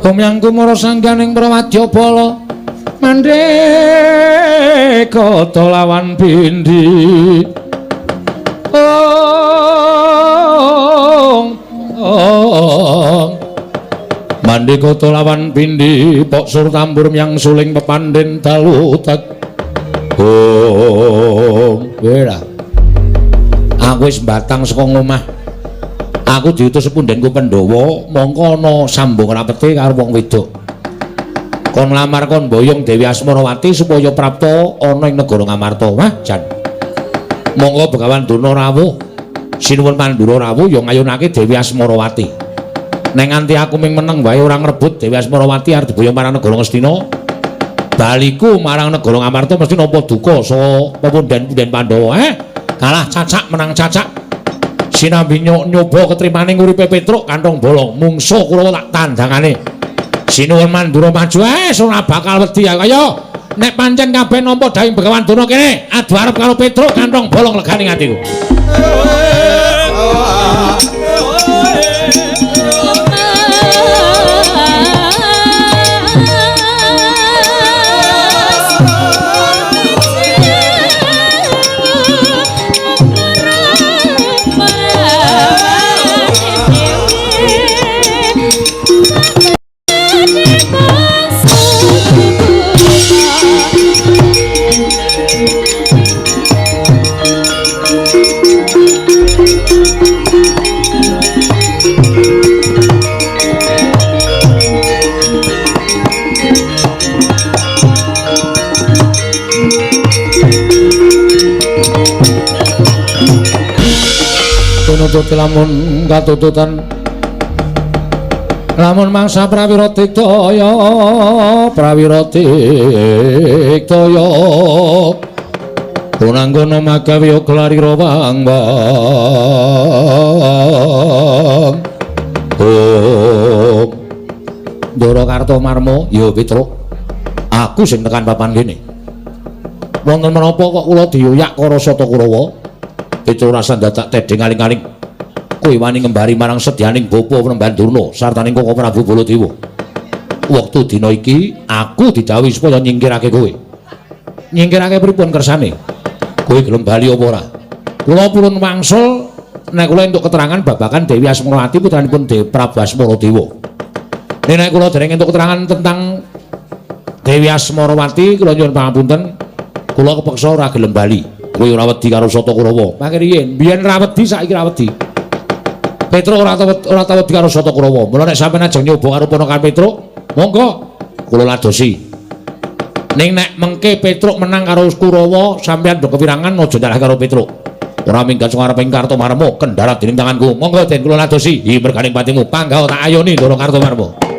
Omyang kumara sangganing Prawadyabala mandheka lawan Bindi mandheka lawan Bindi pok sur tambur myang suling pepandhen dalu tek wera aku wis batang saka omah. Aku diutus sepundhenku Pandhawa mongko ana sambung rapete karo wong wedok. Kon nglamar kon boyong Dewi Asmarawati supaya prapta ana ing negara Ngamarta. Wah, jan. Monggo Begawan Durna rawuh. Sinuwun Pandura rawuh ya ngayunake Dewi Asmarawati. Nek nganti aku ming meneng wae ora ngrebut Dewi Asmarawati arep diboyong marang negara Ngastina. Baliku marang negara Ngamarta mesti nampa duka saka pepundhen-pundhen Pandhawa. Kalah cacak menang cacak. Sinambi nyoba ketrimaning uripe Petruk kantong bolong mungsuh kula tak tandangane. Sinuwun Mandura maju ora bakal wedi kaya nek pancen kabeh nampa dawuh Begawan Durna kene adu arep karo Petruk kantong bolong legane atiku. Nututi lamun katututan lamun mangsa prawira diktaya punanggana magawe klarira wangbang Ndara Kartomarma ya Petruk aku sing tekan papan kene wonten menapa kok kula diyoyak karo Sata Kurawa Petruk rasa dadak tedhing aling-aling kowe wani ngembari marang sedyaning bapa Penemban Durna sartaning Koko Prabu Baladewa. Wektu dina iki aku didhawuhi supaya nyingkirake kowe. Nyingkirake pripun kersane? Kowe gelem bali apa ora? Kula purun wangsul nek kula entuk keterangan babagan Dewi Asmarawati putranipun Dewi Prabu Asmaradewa. Nek kula dereng entuk keterangan tentang Dewi Asmarawati kula nyuwun pangapunten kula kepeksa ora gelem bali. Kowe ora wedi karo Sata Kurawa. Mangke riyen biyen ra wedi saiki ra wedi. Petruk ora tau wedi karo Sata Kurawa. Mula nek sampeyan ajeng nyoba karo ponakan Petruk, monggo kula ladosi. Ning nek mengke Petruk menang karo Kurawa, sampeyan do kewirangan aja nyalah karo Petruk. Ora minggat sing areping Kartomarma kendharat dening tanganku. Monggo den kula ladosi. Hi merganing patimu panggawa tak ayoni Ndara Kartomarma.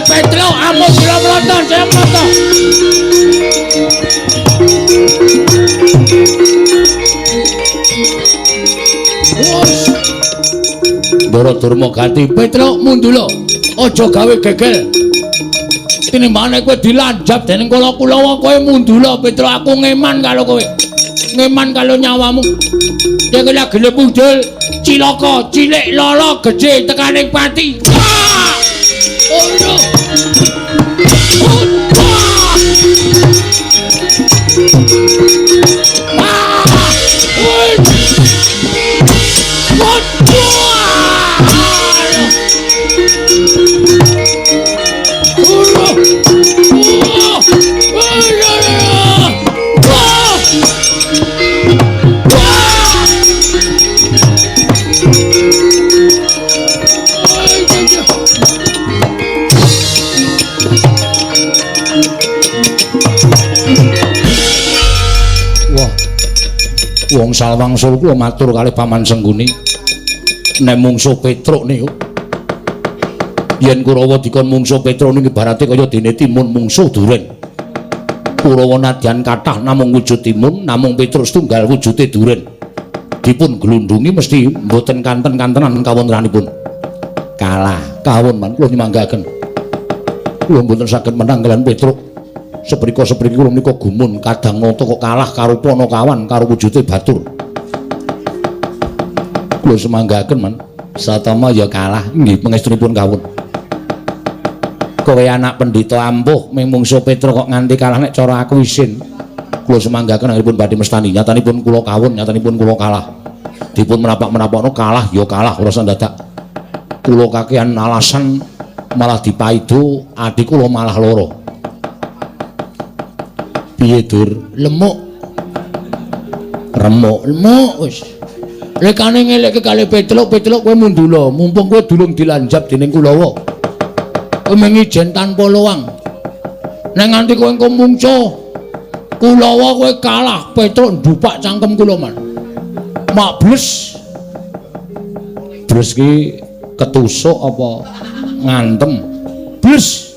Petro, ampun kula mlonton, saya mlonton. Ndara Durma Gati, Petro mundula. Aja gawe gegel. Tinimbangane kowe dilanjap dening Kulawa kowe mundula, Petro, aku ngeman karo kowe. Ngeman karo nyawamu. Nek kowe gelem mundul, cilaka, cilik, lala, gedhe tekaning pati. Oh no. Wong Salwangsul kula matur kalih Paman Sengguni. Nek mungsuh Petruk niku. Yen Kurawa dikon mungsuh Petruk niki ibarate kaya dene timun mungsuh duren. Kurawa nadyan kathah namung wujud timun, namung Petruk setunggal wujude duren. Dipun glundhungi mesti mboten kanten-kantenan kawontenanipun. Kalah kawon man kula nyemanggaken. Kula mboten saged menang kaliyan Petruk. Seprika-sepriki kula menika gumun kadang nata kok kalah karo Panakawan karo wujude batur. Kula semanggaken man, satama ya kalah nggih pangestunipun kawon. Kowe anak pendhita ampuh ming mungsuh Petruk kok nganti kalah nek cara aku isin. Kula semanggaken anggipun badhe mestani nyatanipun kula kawon, nyatanipun kula kalah. Dipun menapak-menapakno kalah ya kalah ora sandadak. Kula kakehan alasan malah dipaido adik kula malah lara. Piye Dur? Lemuk. Remuk, lemuk wis. Lekane ngelekke kalih Petruk kowe mundula, mumpung kowe durung dilanjap dening Kulawa. Kowe mengijen tanpa luang. Nek nganti kowe engko mungsuh Kulawa kowe kalah, Petruk ndupak cangkem kula man. Mak bles. Bles ki ketusuk apa ngantem? Bles.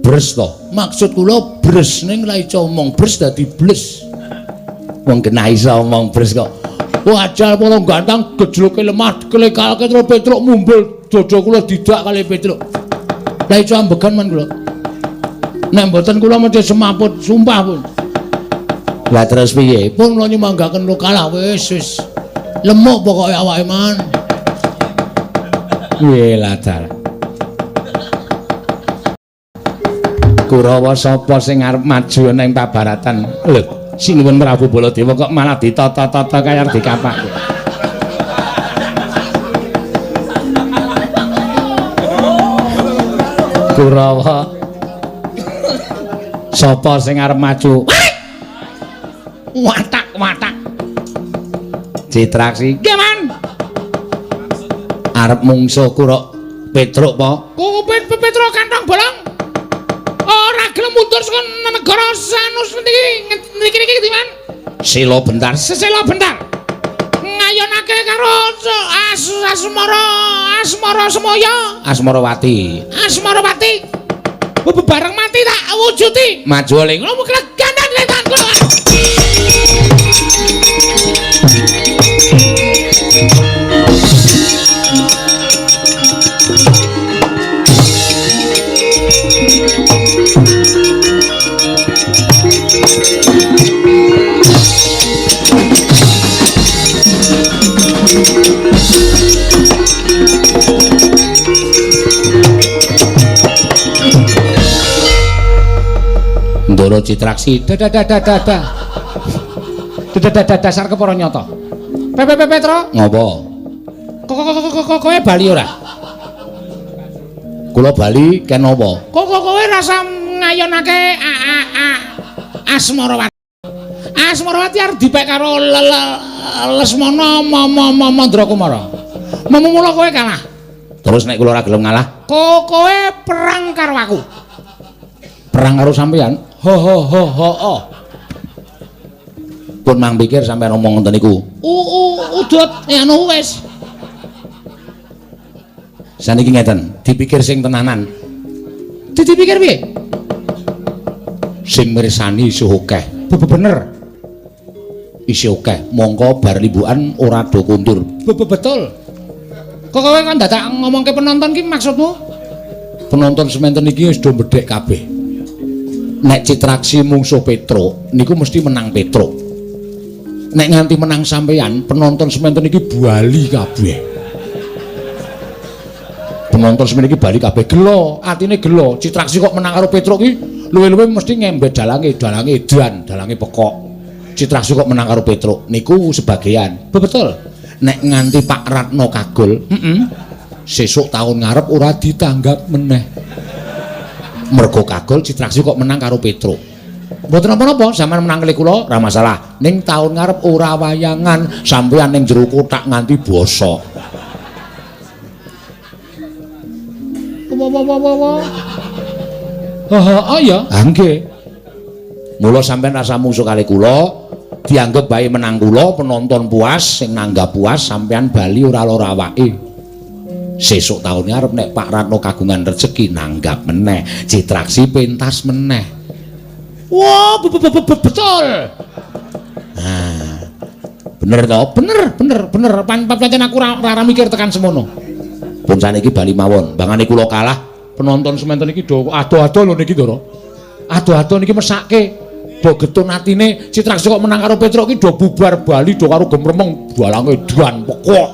Bres to. Maksud kula bres ning ra iso omong bres dadi bles. Wong kena iso omong bres kok. Wajal para gantang gejloke lemah kelekalke karo Petruk mumbul dada kula didak kali Petruk. Lah iso ambegan man kula. Nek mboten kula mesti semaput sumpah pun. Lah terus piye? Pun kula nyemanggaken kula kalah wis. Lemuk pokoke awake man. Piye lah dalah. Kurawa sapa sing arep maju ning pabaratan? Lho, sinuwun Prabu Baladewa kok malah ditata-tata kaya arep dikapak. Kurawa sapa sing arep maju? Watak. Citraksi. Nggih, Man. Arep mungsuh Petruk apa? Petruk kantong bolong. Ora gelem mundur saka negara sanus niki ndi Man? Sila bentar, sesela bentar. Ngayonake karo Asmara Semaya. Asmarawati. Bebareng mati tak wujudi. Maju ling kula mung gandhan lengan kula. Ndara Citraksi dasar kepara nyata. Petro ngopo? Kowe bali ora? Kula bali ken apa? Kowe rasa ngayonake Asmarawati arep dipek karo Lesmana Mandrakumara. Mula kowe kalah. Terus nek kula ora gelem ngalah, kowe perang karo aku. Perang karo sampeyan? Ho. Pun mang pikir sampean ngomong ngoten niku. Udut anu wis. Saniki ngeten, dipikir sing tenanan. Dipikir piye? Sing mirsani isih akeh. Bener. Isih akeh. Mongko bar limbukan ora do kundur. Betul. Kok kowe kan dadak ngomongke penonton ki maksudmu? Penonton sementen iki wis do mbedhek kabeh. Nek Citraksi mungsuh Petro niku mesti menang Petro. Nek nganti menang sampeyan penonton sementen iki bali kabeh. Penonton sementen iki bali kabeh gelo, atine gelo. Citraksi kok menang karo Petro ki luwe-luwe mesti ngembet dalange edan, dalange pekok. Citraksi kok menang karo Petro niku sebagian. Betul. Nek nganti Pak Ratno kagol, sesuk tahun ngarep ora ditanggap meneh. Mergo kagol Citraksi kok menang karo Petro. Mboten napa-napa, sampean menang kali kula ora masalah. Ning tahun ngarep ora wayangan, sampean ning jero kotak nganti bosok. Oh ya, nggih. Mula sampean rasa mungsuh kali kula, dianggep bae menang kula, penonton puas, sing nanggap puas, sampean bali ora lara awake. Sesuk taun ngarep nek Pak Ratno kagungan rezeki nanggap meneh, Citraksi pentas meneh. Wah, betul. Nah, bener to? Bener. Pancen aku ora mikir tekan semono. Pun saniki bali mawon, bangane kula kalah, penonton sementen iki do ado-ado lho niki Ndoro. Ado-ado niki mesake. Do getun atine Citraksi kok menang karo Petro iki do bubar bali do karo gemremeng balange edan pekok.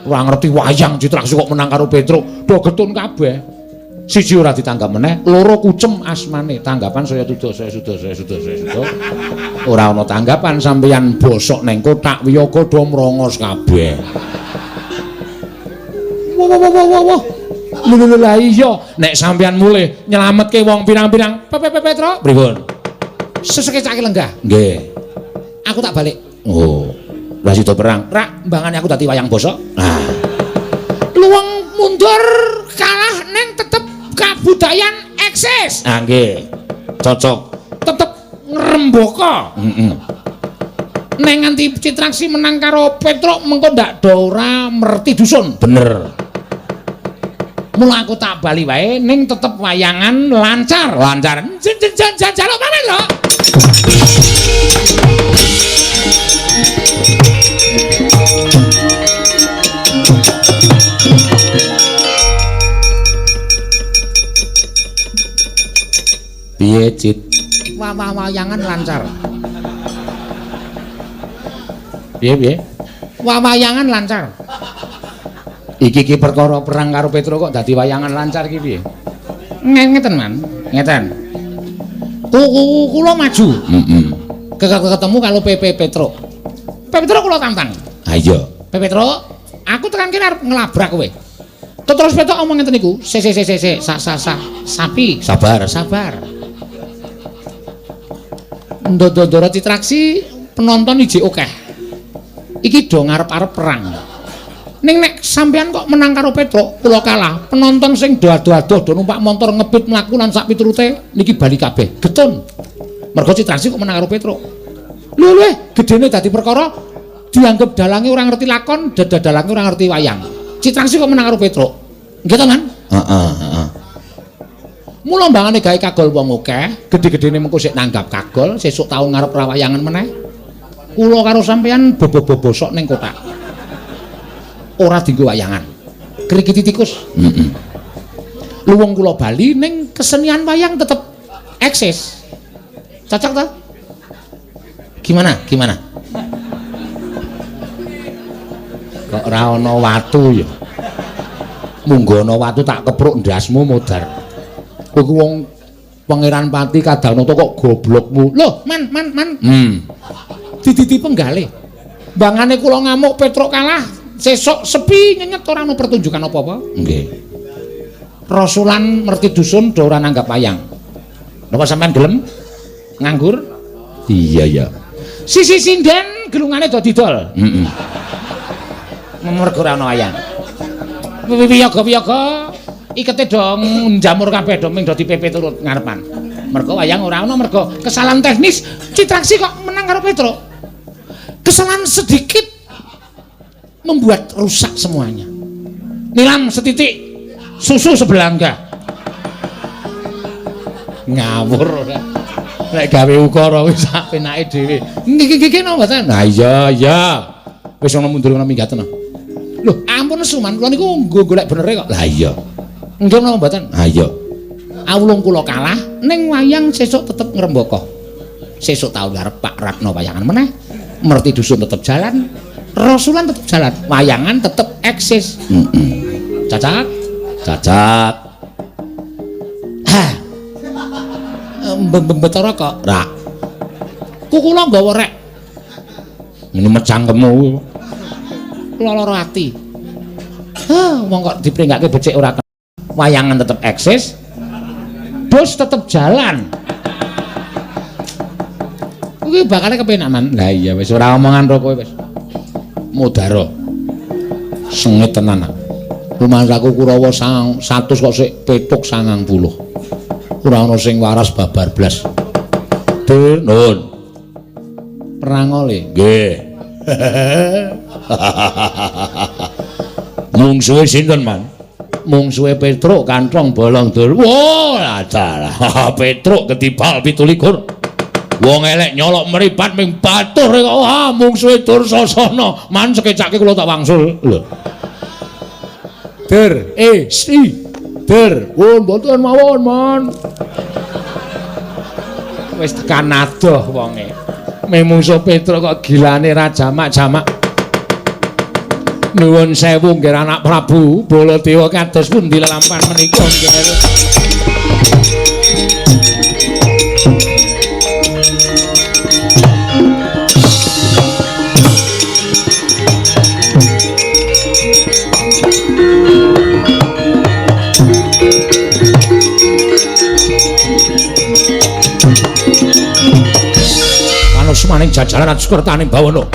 Ora ngerti wayang Citraksi kok menang karo Petro, do getun kabeh. Siji ora ditanggap meneh, loro kucem asmane. Tanggapan saya sudah. Ora ana tanggapan sampeyan bosok neng kotak wiyaga do mrongos kabeh. Wah. Lha iya, nek sampeyan mulih nyelametke wong pirang-pirang, Petro. Pripun? Sesekecake lenggah. Nggih. Aku tak balik. Oh. Lah sida perang. Rak, mbangane aku dadi wayang bosok. Nah. Luwung mundur kalah neng tetep kabudayan eksis. Ah nggih. Cocok. Tetep ngrembaka. Neng nganti Citraksi menang karo Petro mengko ndak do ora merti dusun. Bener. Mula aku tak bali wae ning tetep wayangan lancar. Jaluk maneh lho. Piye Cit? Wayangan lancar. Piye? Wayangan lancar. Iki perkara perang karo Petro kok dadi wayangan lancar iki piye? Ngeten man, ngeten. Kula maju. Ketemu kalau Petro. Petro kula tantang. Ha iya. Petro, aku tekan kene arep nglabrak kowe. Terus Petro omong ngeten niku. Sapi. Sabar. Ndodoro Citraksi penonton ijik akeh. Iki do ngarep-arep perang. Ning nek sampean kok menang karo Petro, kula kalah. Penonton sing do ado-ado do numpak motor ngebit mlaku lan sak piturute niki bali kabeh. Getun. Mergo Citraksi kok menang karo Petro. Lho, gedene dadi perkara dianggep dalange ora ngerti lakon, dalange ora ngerti wayang. Citraksi kok menang karo Petro. Nggih to, Man? Heeh. Mula mbangane gawe kagol wong akeh, gedhe-gedhene mengko sik nanggap kagol, sesuk taun ngarep rawayangan meneh. Kula karo sampeyan bobo-bobosok ning kotak. Ora dienggo wayangan. Krikiti tikus. Luwung kula bali ning kesenian wayang tetep eksis. Cocok ta? Gimana? Kok ora ana watu ya? Munggo ana watu tak kepruk ndasmu modar. Kowe wong Pangeran Pati Kadanata kok goblokmu. Loh, man. Diditi penggalih. Mbangane kula ngamuk Petro kalah. Sesok sepi nyenyet ora ana pertunjukan apa-apa. Nggih. Rasulan merti dusun do ora nanggap wayang. Napa sampean gelem nganggur? Iya. Sisi sinden gelungane do didol. Mergo ora ana wayang. Wiyaga ikete do njamur kabeh do ming do dipepe turut ngarepan. Mergo wayang ora ana mergo kesalahan teknis Citraksi kok menang karo Petro. kesalahan sedikit membuat rusak semuanya. Nilam setitik susu sebelangga. Ngawur ora. Nek gawe ukara wis apenake dhewe. Nggih napa mboten? Nah iya. Wis ana mundur ana minggaten. Lho, ampun Suman, kula niku golek benere kok. Lah iya. Nggih napa mboten? Ha iya. Awulung kula kalah ning wayang sesuk tetep ngrembaka. Sesuk taun ngarep Pak Ratno wayangan meneh. Merti dusun tetep jalan, Rasulan tetep jalan, wayangan tetep eksis. Cacat. Hah. Betara kok. Ra. Kukula nggawa rek. Ini mecangkemmu. Kula lara ati. Hah, wong kok dipringgake becik ora wayangan tetep eksis. Bus tetep jalan. Kuwi bakale kepenak man. Lah iya wis ora omongan ro kowe wis. Mudara. Sengit tenan. Lumasaku Kurawa 100 kok sik petuk 90. Ora ana sing waras babar blas. Dur nun. Perang oleh. Nggih. Mungsuhe sinten man? Mungsuhe Petruk Kantong Bolong Dur. Wah, acara. Petruk ketibal 17. Wong elek nyolok meripat ming batur kok. Wah, mungsuhe Dursasana. Man sekecake kula tak wangsul. Lho. Dur, Dur. Oh, mboten mawon, Mon. Wis tekan adoh wonge. Memungsuh Petruk kok gilane ra jamak-jamak. Nuwun sewu nggih anak Prabu, Baladewa kados pundi lelampahan menika nggih. Maning jajaran Sukertaning Bawana.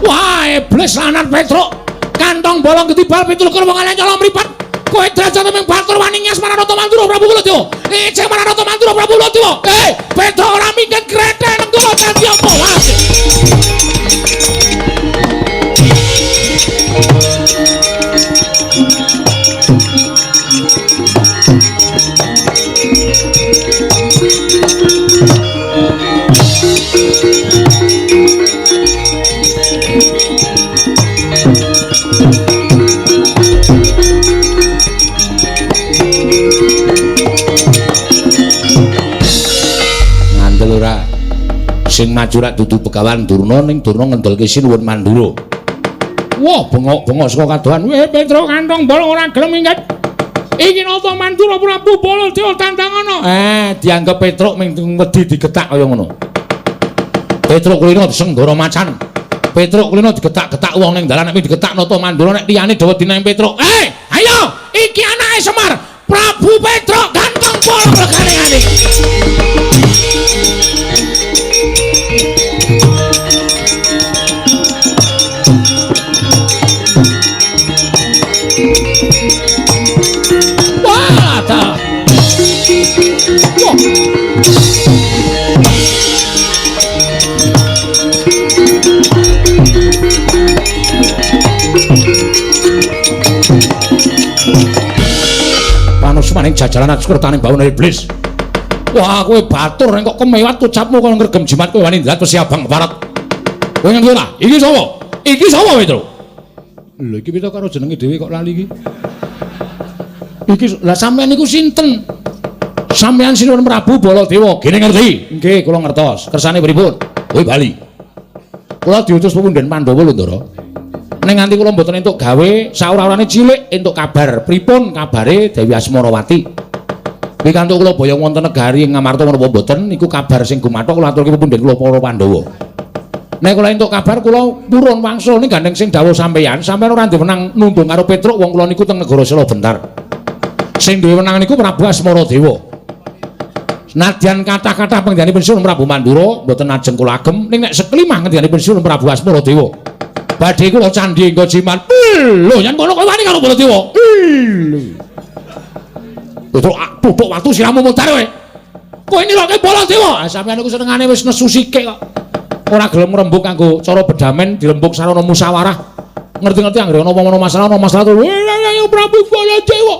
Wah, iblis lanat Petruk. Kantong bolong ketibal 17 wong elek nyolong mripat. Kowe derajate ming batur wani nyas Maranata Mantura Prabu Baladewa. Ijeng Maranata Mantura Prabu Baladewa. Petruk ora minggat grethek nang kula dadi apa wae. Sing maju rak dudu Begawan Durna ning Durna ngendolke sinuwun Mandura. Wah, bengok-bengok saka kadohan. Weh, Petruk Kantong Bolong ora gelem minggat. Iki nata Mandura Prabu Baladewa tandangana. Dianggep Petruk ming wedi digetak kaya ngono. Petruk kulino disenggara macan. Petruk kulino digetak-getak wong ning dalan nek digetak nata Mandura nek liyane dawa dina Petruk. Ayo, iki anake Semar. Prabu Petruk Kantong Bolong regane-gane. Maning jajalan Sukertaning Bawana iblis. Wah, kowe batur nek kok kemewat ucapmu kaya ngregem jimat kowe wani ndalat Besi Abang Barat. Kowe ngerti ora? Iki sapa? Iki sapa Petruk? Lho iki pita karo jenenge dhewe kok lali iki. Iki lah sampean niku sinten? Sampeyan Sinuwun Prabu Baladewa, gene ngerti? Nggih, kula ngertos. Kersane pripun? Kowe bali. Kula diutus Pepunden Pandhawa lho, Ndara. Ning nganti kula mboten entuk gawe saura-urane cilik entuk kabar pripun kabare Dewi Asmarawati. Kuwi kantuk kula boyong wonten negari Ngamarta menapa mboten niku kabar sing gumathok kula aturke Pepunden kula para Pandhawa. Nek kula entuk kabar kula purun wangsul ning gandeng sing dawuh sampeyan ora diwenang nundung karo Petruk wong kula niku teng negara Sela Bentar. Sing duwe wenang niku Prabu Asmaradewa. Nadyan kathah-kathah panggenipun Sinuwun Prabu Mandura mboten ajeng kula agem ning nek seklimah ngendhanipun Sinuwun Prabu Asmaradewa. Badhe kula candhi engko jimat. Lho, yen kono kowe wani karo Baladewa. Petruk pupuk watu siramu mudhar kowe. Kowe niroke Baladewa. Sampeyan niku senengane wis nesu sithik kok. ora gelem ngrembug kanggo cara bedamen dirembug sarana musyawarah. Ngerti-ngerti anggere ana apa-apa masalah to. Ayo Prabu Baladewa.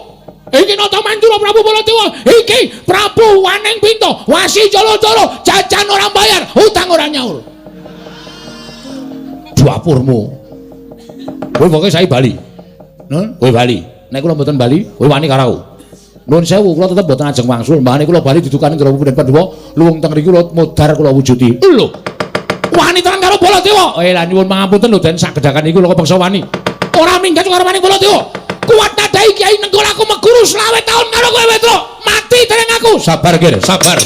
Iki nata mantura Prabu Baladewa. Iki Prabu Waning Pinto, Wasi Jolo-jolo, jajan ora bayar, utang ora nyaur. Dapurmu. Kowe pokoke sae bali. Kowe bali. Nek kula mboten bali, kowe wani karo aku. Nuwun sewu, kula tetep mboten ajeng wangsul. Mbahane kula bali didukani karo Punden Pandhawa, luwung teng mriki kula modar kula wujudi. Lho. Wani tenan karo Baladewa. Lah nyuwun pangapunten lho Den sagedhakan iki kula kepeksa wani. Ora minggat karo Waning Baladewa. Kuat nadai Kyai Nenggala aku meguru selawe tahun karo kowe Petro. Mati dereng aku. Sabar Ger, sabar.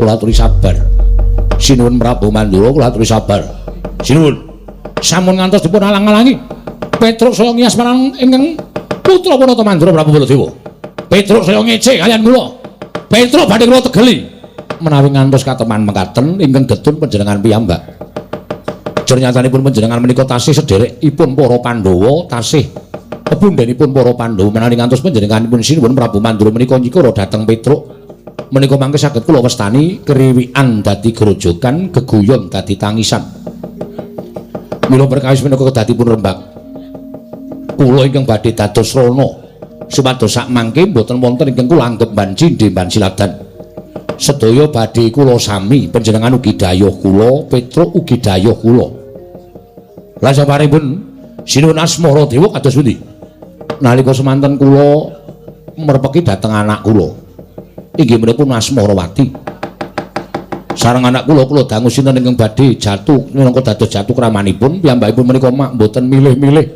Kula aturi sabar. Sinuwun Prabu Mandura, kula aturi sabar. Sinuwun. Sampun ngantos dipun alang-alangi. Petruk saya ngias marang ingkang putra Punata Mandura Prabu Baladewa. Petruk saya ngece kalian kula. Petruk badhe kula tegeli. Menawi ngantos kateman mekaten ingkang getun panjenengan piyambak. Jernyatanipun panjenengan menika tasih sederekipun para Pandhawa, tasih pepundhenipun para Pandhawa menawi ngantos panjenenganipun sinuwun Prabu Mandura menika nyikara dhateng Petruk. Menika mangke saged kula wastani keriwikan dadi grojogan, geguyon dadi tangisan. Mila perkawis menika kedadipun rembag. Kula ingkang badhe dados rana supados sak mangke boten wonten ingkang kula anggep banci ndemban siladan. Sedaya badhe kula sami, panjenengan ugi dayuh kula, Petruk ugi dayuh kula. Lah sabaripun sinuwun Asmara Dewa kados pundi? Nalika semanten kula merpeki dhateng anak kula. Inggih menipun Asmarawati. Sareng anak kula dangu sinten ingkang badhe jatuh minangka dados jatuh kramanipun piyambakipun menika mak mboten milih-milih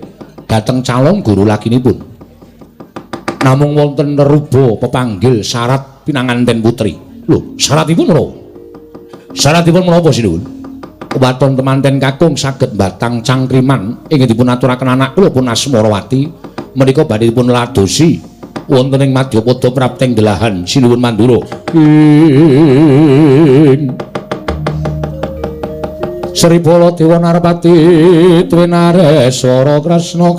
dhateng calon guru lakinipun. Namung wonten neruba pepanggil syarat pinanganten putri. Lho, syaratipun menapa? Syaratipun menapa sinuwun? Waton temanten kakung saged batang cangkriman ingkang dipun aturaken anak kula pun Asmarawati menika badhe dipun ladosi wonten ing Madyapada prapting delahan sinuwun Mandura. Sri Baladewa Narpati Twinareswara Kresna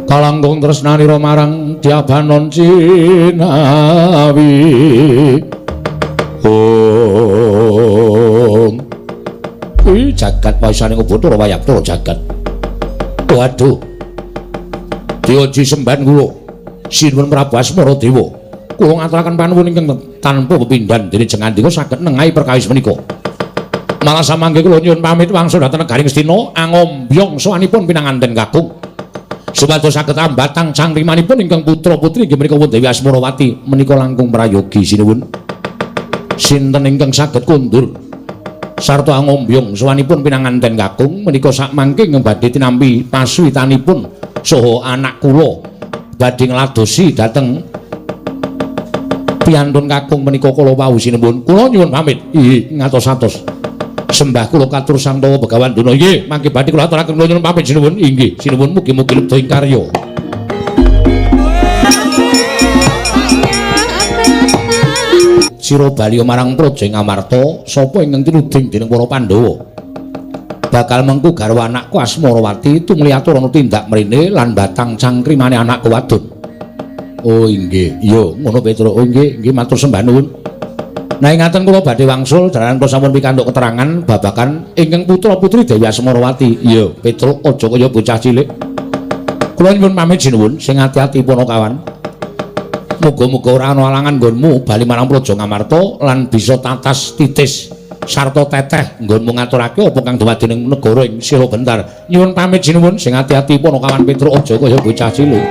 kalangkung tresnanira marang Dyabanon Cinawi. Om jagat paisane Bathara Wayapura jagat. Waduh. Dioji semban kula sinuwun Prabu Asmara Dewa kula ngaturaken panuwun ingkang tanpa pepindhan dene jengandika saged nengahi perkawis menika. Malah samangke kula nyuwun pamit wangsul dhateng negaring Astina angombyong sawanipun pinanganten kakung supados saged ambatang cangrimanipun ingkang putra putri inggih menika Dewi Asmarawati menika langkung prayogi sinuwun. Sinten ingkang saged kundur sarta angombyong sawanipun pinanganten kakung menika sakmangke ingkang badhe tinampi pasuwitanipun saha anak kula badhe ngladosi dhateng piyantun kakung menika kula wau sinuwun. Kula nyuwun pamit. Nggih, ngatos-atos. Sembah kula katur Santawa Begawan Duna. Nggih, mangke badhe kula aturaken kula nyuwun pamit sinuwun. Inggih, sinuwun mugi-mugi lebda ing karya. Sira bali marang Praja Ngamarta, sapa ingkang tinuding dening para Pandhawa? Bakal mengku garwa anakku Asmarawati tumuli atur ana tindak mrene lan batang cangkrimane anakku wadon. Oh inggih, iya ngono Petruk. Oh inggih, matur sembah nuwun. Nah ngaten kula badhe wangsul dalaran kula sampun pikantuk keterangan babagan ingkang putra-putri Dewi Asmarawati. Iya, Petruk aja kaya bocah cilik. Kula nyuwun pamit sinuwun, sing ati-ati Punakawan. Muga-muga ora ana alangan nggonmu bali marang Praja Ngamarta lan bisa tatas titis sarta teteh nggonmu ngaturake apa kang dumadening negara ing sira bentar. Nyuwun pamit sinuwun sing ati-ati Punakawan Petruk aja kaya bocah cilik.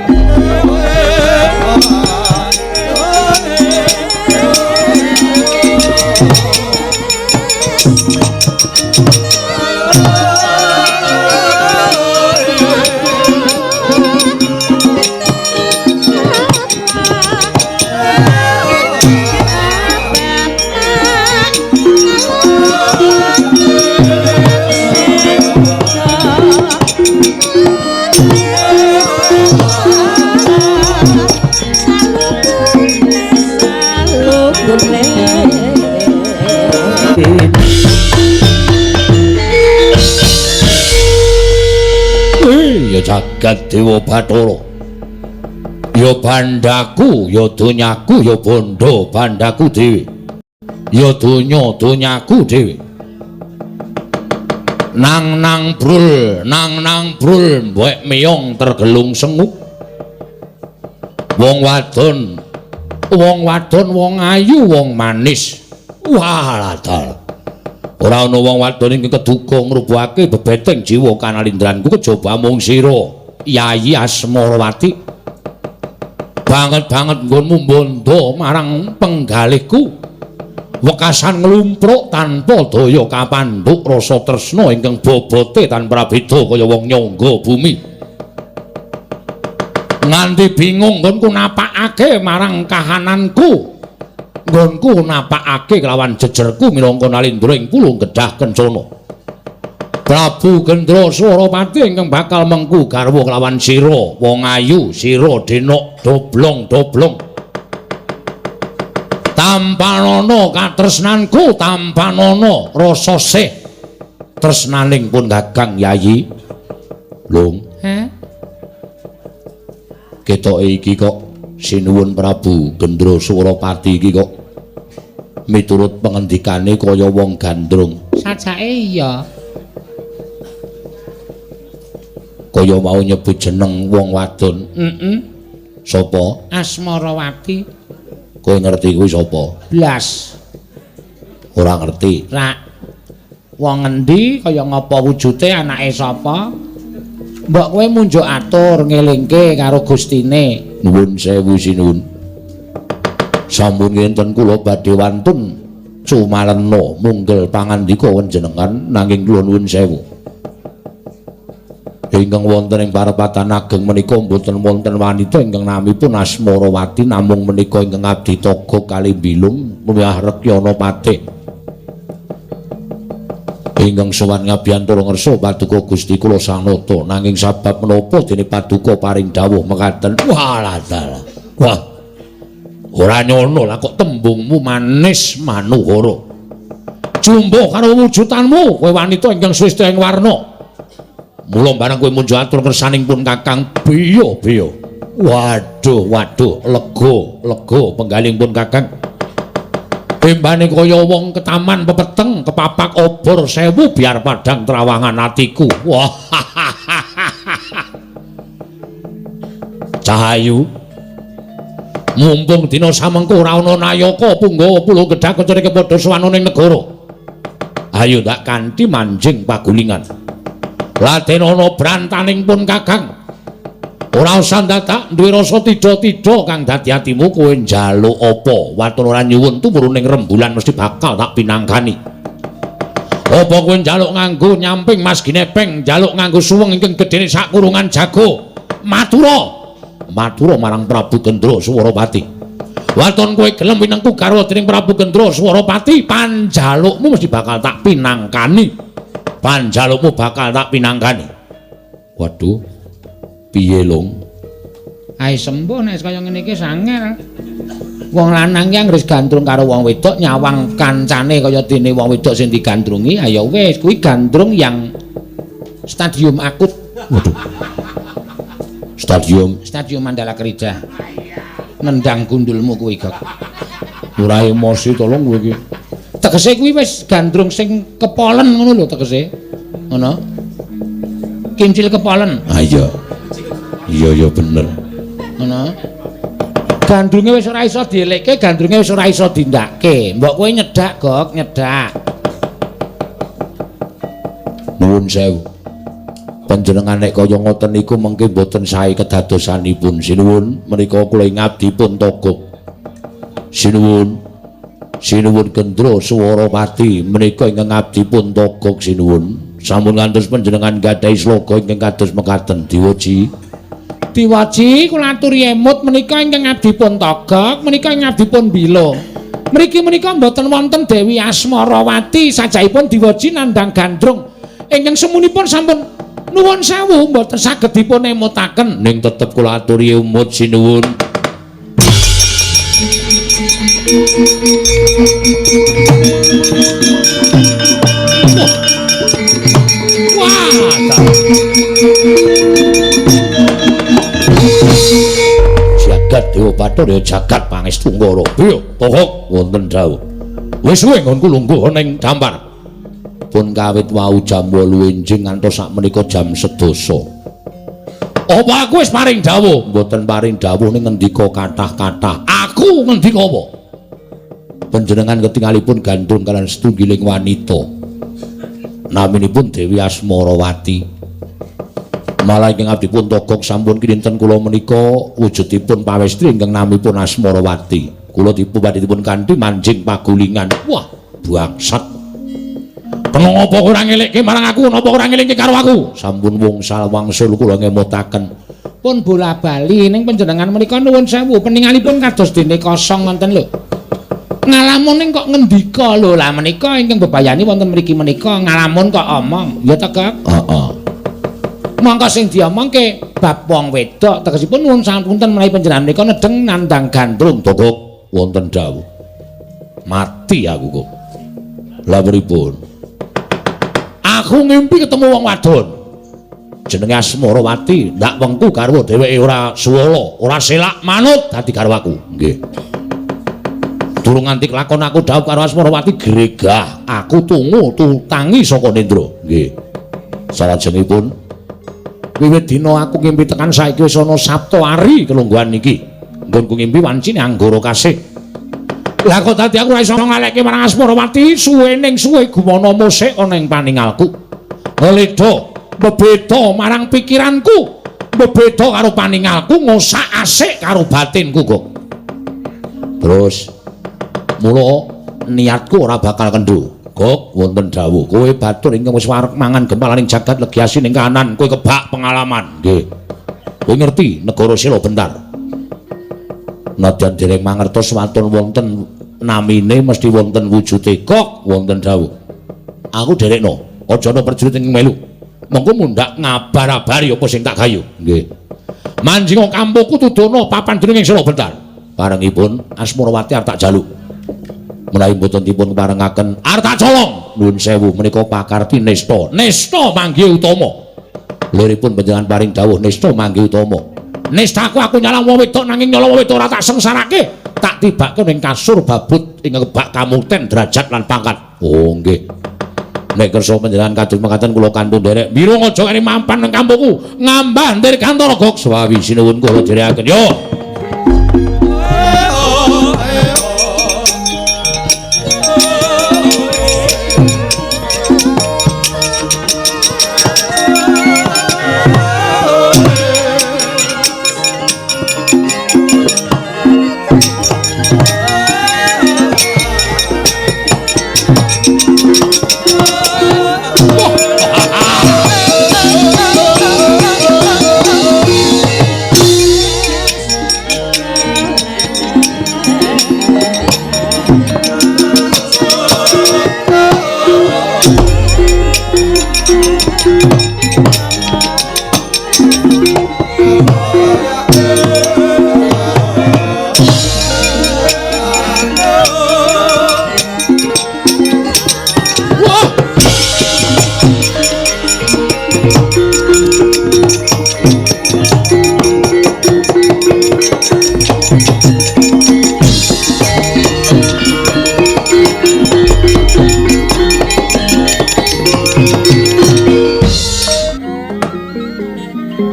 jagat dewa Bathara. Ya bandaku, ya donyaku, ya bondo bandaku dhewe. Ya donya donyaku dhewe. Nang brul, mbek meyong tergelung senguk. Wong wadon, wong ayu, wong manis. Waladal. Ora ana wong wadon ing keduka ngrubuhake bebeteng jiwa kanalindranku kejaba mung sira, Yayi Asmarawati. Banget-banget nggonmu bondo marang penggalihku. Wekasan nglumpruk tanpa daya kapandhuk rasa tresna ingkang bobote tanpa beda kaya wong nyangga bumi. Nganti bingung nggonku napakake marang kahananku. Nggonku napakake kelawan jejerku minangka nalindra ing pulung Kedah Kencana. Prabu Gendra Swaropati ingkang bakal mengku garwa kelawan sira, wong ayu, sira denok doblong-doblong. Tampanono katresnanku, tampanono rasa sih tresnaning pun Kakang Yayi. Lung, ketoke iki kok sinuwun Prabu Gendra Swaropati iki kok miturut pengendikane kaya wong gandrung. Sajake iya. Kaya mau nyebut jeneng wong wadon. Sapa? Asmarawati. Kowe ngerti kuwi sapa? Blas. Ora ngerti. Rak. Wong endi kaya ngapa wujute anake sapa? Mbok kowe munjuk atur ngelingke karo gustine. Nuwun sewu sinuwun. Sampun ngenten kula badhe wantun cumalena munggel pangandika panjenengan nanging kula nuwun sewu. Ingkang wonten ing parepatan ageng menika mboten wonten wanita ingkang namipun Asmarawati namung menika ingkang abdi toga kalih bilung Myarekyana Patih. Ingkang sowan ngabiyantara ngersa paduka Gusti kula sanata nanging sabab menapa dene paduka paring dawuh mekaten. Walah dalah. Wah. Ora nyono lah kok tembungmu manis manuhara. Jumbuh karo wujudanmu kowe wanita ingkang swista ing warna. Mula barang kowe munjuk atur kersaning pun Kakang biya-biya. Waduh, lega penggaling pun Kakang. Timbane kaya wong ketaman pepeteng kepapak obor 1000 biar padang trawangan atiku. Wah. Cahayu. Mumpung dina samengko ora ana nayaka punggawa pulau Kedah Kencana kepadha swana ning negara. Ayo tak kanthi manjing pagulingan. Laden ana brantaning pun Kakang. Ora usah dadak duwe rasa tida-tida kang dadi atimu kowe njaluk apa? Watun ora nyuwun tumuruning rembulan mesti bakal tak pinangkani. Apa kowe njaluk nganggo nyamping Mas Ginepeng, njaluk nganggo suweng ingkang gedene sak kurungan jago? Matura marang Prabu Gendra Swaropati. Watun kowe gelem winengku garwa dening Prabu Gendra Swaropati, panjalukmu mesti bakal tak pinangkani. Panjalukmu bakal tak pinangkani. Waduh, piye Long? Ae sembuh nek kaya ngene iki sangel. Wong lanang ki anggere gandrung karo wong wedok nyawang kancane kaya dene wong wedok sing digandrungi, ayo wis kuwi gandrung yang stadium akut. Waduh. Stadium Mandala Kerija. Nendang gundulmu kuwi kok. Ora emosi tolong kowe iki. Tegese kuwi wis gandrung sing kepolen ngono lho tegese. Ngono. Kincil kepolen. Ah iya. Iya bener. Ngono. Gandrunge wis ora iso dielekke, gandrunge wis ora iso dindakke. Mbok kowe nyedak, Gok, nyedak. Nuwun sewu. Panjenengan nek kaya ngoten niku mengke boten sae kedadosanipun. Sinuwun menika kula ngabdi pun togok. Sinuwun Gendra Swaropati menika ingkang ngabdi pun togok sinuwun. Sampun ngantos panjenengan gadhahi sloga ingkang kados mekaten Diwaji. Diwaji kula aturi emut menika ingkang ngabdi pun togok, menika ingkang ngabdi pun bilung. Mriki menika mboten wonten Dewi Asmarawati, sajaipun Diwaji nandhang gandrung. Ingkang semunipun sampun nuwun sewu mboten saged dipun emutaken. Ning tetep kula aturi emut sinuwun. Wah. Dewa Bathara jagat pangestu Nggara. Piye? Pokok wonten dawuh. Wis suwe nggonku lungguh ning dampar. Pun kawit wau jam 8 enjing ngantos sak menika jam 11. Apa aku wis paring dawuh? Mboten paring dawuh ning ngendika kathah-kathah. Aku ngendika apa? Panjenengan ketingalipun gandrung kalian setunggiling wanita. Naminipun Dewi Asmarawati. Malah ingkang abdi pun togok sampun kinten kula menika wujudipun pawestri ingkang namipun Asmarawati. Kula dipun kanthi manjing pagulingan. Wah, bangsat. Kenapa ora ngelekke marang aku, napa ora ngelekke karo aku? Sampun wungsal wangsul kula ngemotaken. Pun bola-bali ning panjenengan menika nuwun sewu, peningalipun kados dene kosong wonten lho. Ngalamun kok ngendika lho, lah menika ingkang bebayani wonten mriki menika ngalamun kok omong. Ya Tegak? Heeh. Mangka sing diomongke bab wong wedok tegesipun nuwun sapunten menawi panjenengan menika nedeng nandang gandrung Togok wonten dawuh. Mati aku kok. Lah pripun? Aku ngimpi ketemu wong wadon. Jenenge Asmarawati, ndak wengku karo dheweke ora suwala, ora selak manut dadi karo aku. Nggih. Durung nganti lakon aku dawuh karo Asmarawati gregah, aku tungu tangi saka nendra. Nggih. Salajengipun wiwit dina aku ngimpi tekan saiki wis ana Sabtu ari kelungguhan iki. Nggonku ngimpi wancine anggara kasih. Lah kok dadi aku ora iso ngalekke marang Asmarawati, suwe ning suwe gumana musik ana ing paningalku. Ngeleda bebeda marang pikiranku, bebeda karo paningalku, ngosak asik karo batinku kok. Terus mula niatku ora bakal kendho. Kok wonten dawuh, kowe batur ingkang wis wareg mangan gempalaning jagat legiasi ning kanan, kowe kebak pengalaman. Nggih. Kowe ngerti negara Sila Bentar. Nadyan dereng mangertos watun wonten namine mesti wonten wujude. Kok wonten dawuh. Aku derekno, aja ana prajurit ing melu. Mengko mundhak ngabar-abari apa sing tak gayu. Nggih. Manjing kampungku tudono papan dening Sila Bentar. Barengipun Asmarawati arep tak jaluk. Menawi mboten dipun parengaken arep tak colong. Nuwun sewu menika pakarti nista. Nista manggih utama. Liripun panjenengan paring dawuh nista manggih utama. Nistaku aku nyalang wong wedok nanging nyala wong wedok ora tak sengsarake. Tak tibake ning kasur babut ing kebak kamuten derajat lan pangkat. Oh nggih. Nek kersa panjenengan kados mekaten kula kantun derek. Mira aja kene mampan nang kampungku. Ngambah ndir kantor gok sawi sinuwun kula derekaken. Yo.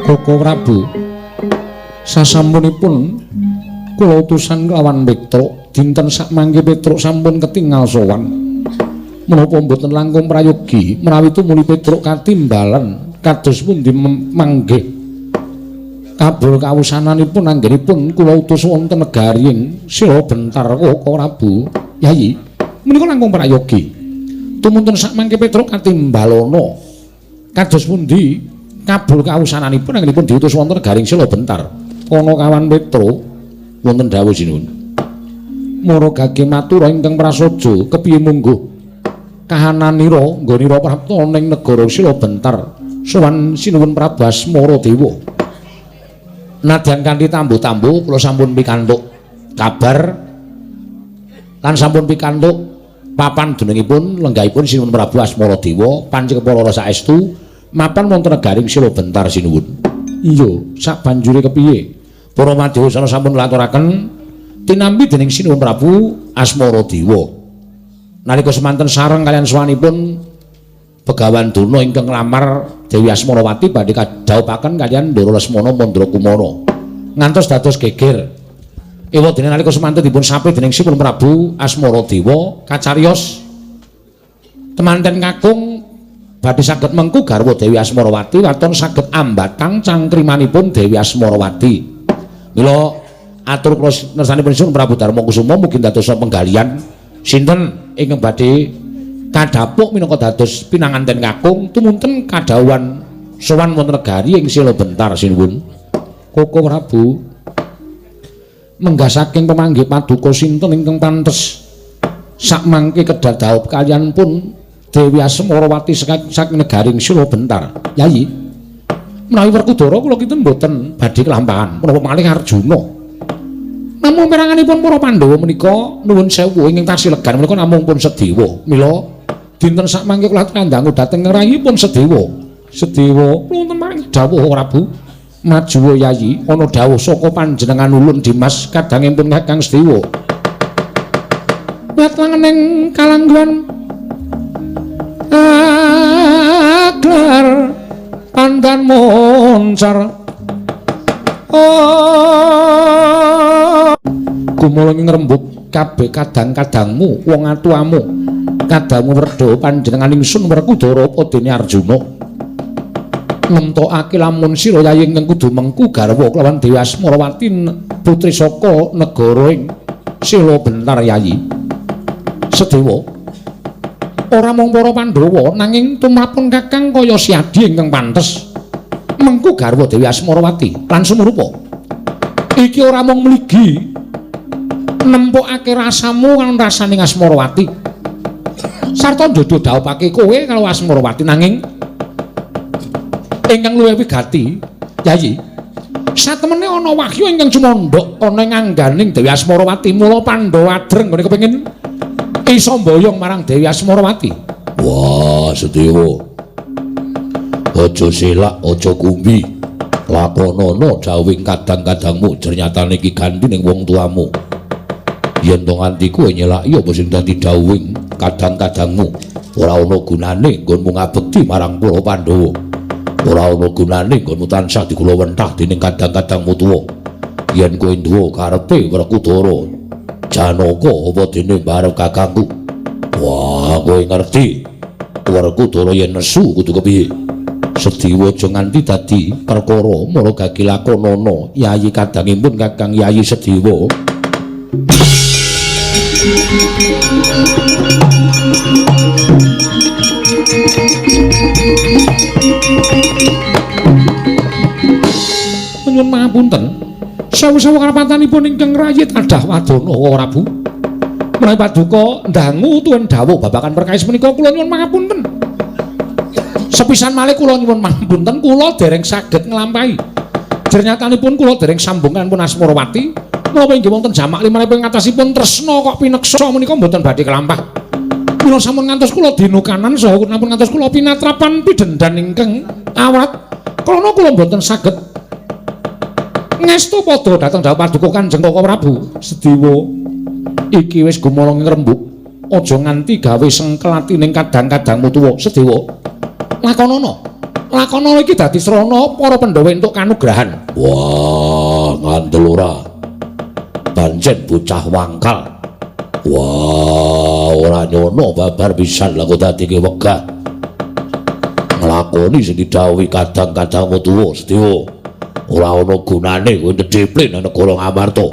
Koko Prabu sasampunipun kula utusan kelawan Petruk dinten sakmangke Petruk sampun ketingal sowan menapa mboten langkung prayogi menawi tumuli Petruk katimbalan kados pundi manggih kabul kawusananipun anggenipun kula utus wonten negaring Sila Bentar Koko Prabu Yayi menika langkung prayogi tumuntun sakmangke Petruk katimbalana kados pundi kabul kawusananipun anggenipun diutus wonten garing Sila Bentar. Kono kawan Petruk wonten dawuh sinuwun. Mara gage matur ingkang prasaja kepiye mungguh kahananira nggonira prapta ning negara Sila Bentar sowan sinuwun Prabu Asmaradewa. Nadyan kanthi tambuh-tambuh kula sampun pikantuk kabar lan sampun pikantuk papan denengipun lenggahipun sinuwun Prabu Asmaradewa panci kepara saestu mapan wonten negaring Sila Bentar sinuwun. Iya, sak banjure kepiye? para madyausana sampun ngaturaken tinampi dening Sinuwun Prabu Asmaradewa. Nalika semanten sareng kaliyan sawanipun Begawan Durna ingkang nglamar Dewi Asmarawati badhe kadhawuhaken kaliyan Ndara Lesmana Mandrakumara ngantos dados geger. Ewadene nalika semanten dipun sape dening Sinuwun Prabu Asmaradewa kacariyos temanten kakung badhe saged mengku garwa Dewi Asmarawati waton saged ambatang cangkrimanipun Dewi Asmarawati. Mila atur kula nersanipun Sinuwun Prabu Darma Kusuma mugi dados penggalian sinten ingkang badhe kadhapuk minangka dados pinanganten kakung tumunten kadhawuhan sowan wonten negari ing Sila Bentar sinuwun. Koko Prabu menggah saking pamanggih paduka sinten ingkang pantes sakmangke kedadhawuh kaliyan pun Dewi Asmarawati saking negaring Sila Bentar. Yayi, menawi Werkudara kula kinten mboten badhe kelampahan menapa malih Arjuna. Namung peranganipun para Pandhawa menika nuwun sewu ingkang tasih legan menika namung pun Sedewa. Mila dinten sakmangke kula kandhang dhateng rayipun Sedewa. Sedewa wonten marang dawuh Prabu. Maju Yayi, ana dawuh saka panjenengan ulun Dimas kadhangipun Kakang Sedewa. Watlangening kalangguhan aglar pandan moncar. Gumula ngrembug kabeh kadang-kadangmu wong atuamu kadangmu werda panjenengan ingsun Werkudara apa dene Arjuna nemtokake lamun sira Yayi ingkang kudu mengku garwa kelawan Dewi Asmarawati putri saka negara ing Sila Bentar. Yayi Sedewa ora mung para Pandhawa nanging tumrapun Kakang kaya Siadi ingkang pantes mengku garwa Dewi Asmarawati lan sumurupa iki ora mung mligi nempokake rasamu kan rasaning Asmarawati sarta ndodo dhawuhake kowe karo Asmarawati nanging ingkang luwih wigati Yayi satemene ana wahyu ingkang cumandhak ana ing angganing Dewi Asmarawati mula Pandhawa adreng kene kepengin isa mboyong marang Dewi Asmarawati. Wah Sedewa aja selak aja kumbi lakonana dawing kadang-kadangmu jernyatane iki ganti ning wong tuamu. Yen to nganti kowe nyelaki apa sing dadi dawuhing kadang-kadangmu ora ana gunane nggonmu ngabekti marang para Pandhawa. Ora ana gunane nggonmu tansah digulawentah dening kadang-kadangmu tuwa. Yen kowe duwe karepe Werkudara Janaka apa dene barep kakangku. Wah, kowe ngerti Werkudara yen nesu kudu kepiye? Sedewa aja nganti dadi perkara mara gagilakonana Yayi kadangipun Kakang Yayi Sedewa. Nyuwun pangapunten. Sawu-sawu karapatanipun ingkang rayi tadah wadana Prabu. Menawi paduka ndangu tuwun dawuh babakan perkawis menika kula nyuwun pangapunten. Sepisan malih kula nyuwun pangapunten kula dereng saged nglampahi. Jernyatanipun kula dereng sambungan pun Asmarawati. Menapa inggih wonten jamak limanipun ngatasipun tresna kok pineksa menika mboten badhe kelampah. Kula sampun ngantos kula dinukanan saha sampun ngantos kula pinatrapan pidendhan ingkang awrat. Krana kula mboten saged ngestu padha dhateng dawuh paduka Kanjeng Koko Prabu. Sedewa iki wis gumara ngrembug aja nganti gawe sengkel atining kadang-kadangmu tuwa. Sedewa lakonana iki dadi srana para Pandhawa entuk kanugrahan. Wah ngandel ora pancen bocah wangkal. Wah ora nyono babar pisan lha kok dadi wegah nglakoni sing didhawuhi kadang-kadangmu tuwa. Sedewa ora ana gunane kowe ndheple nang negara Ngamarta.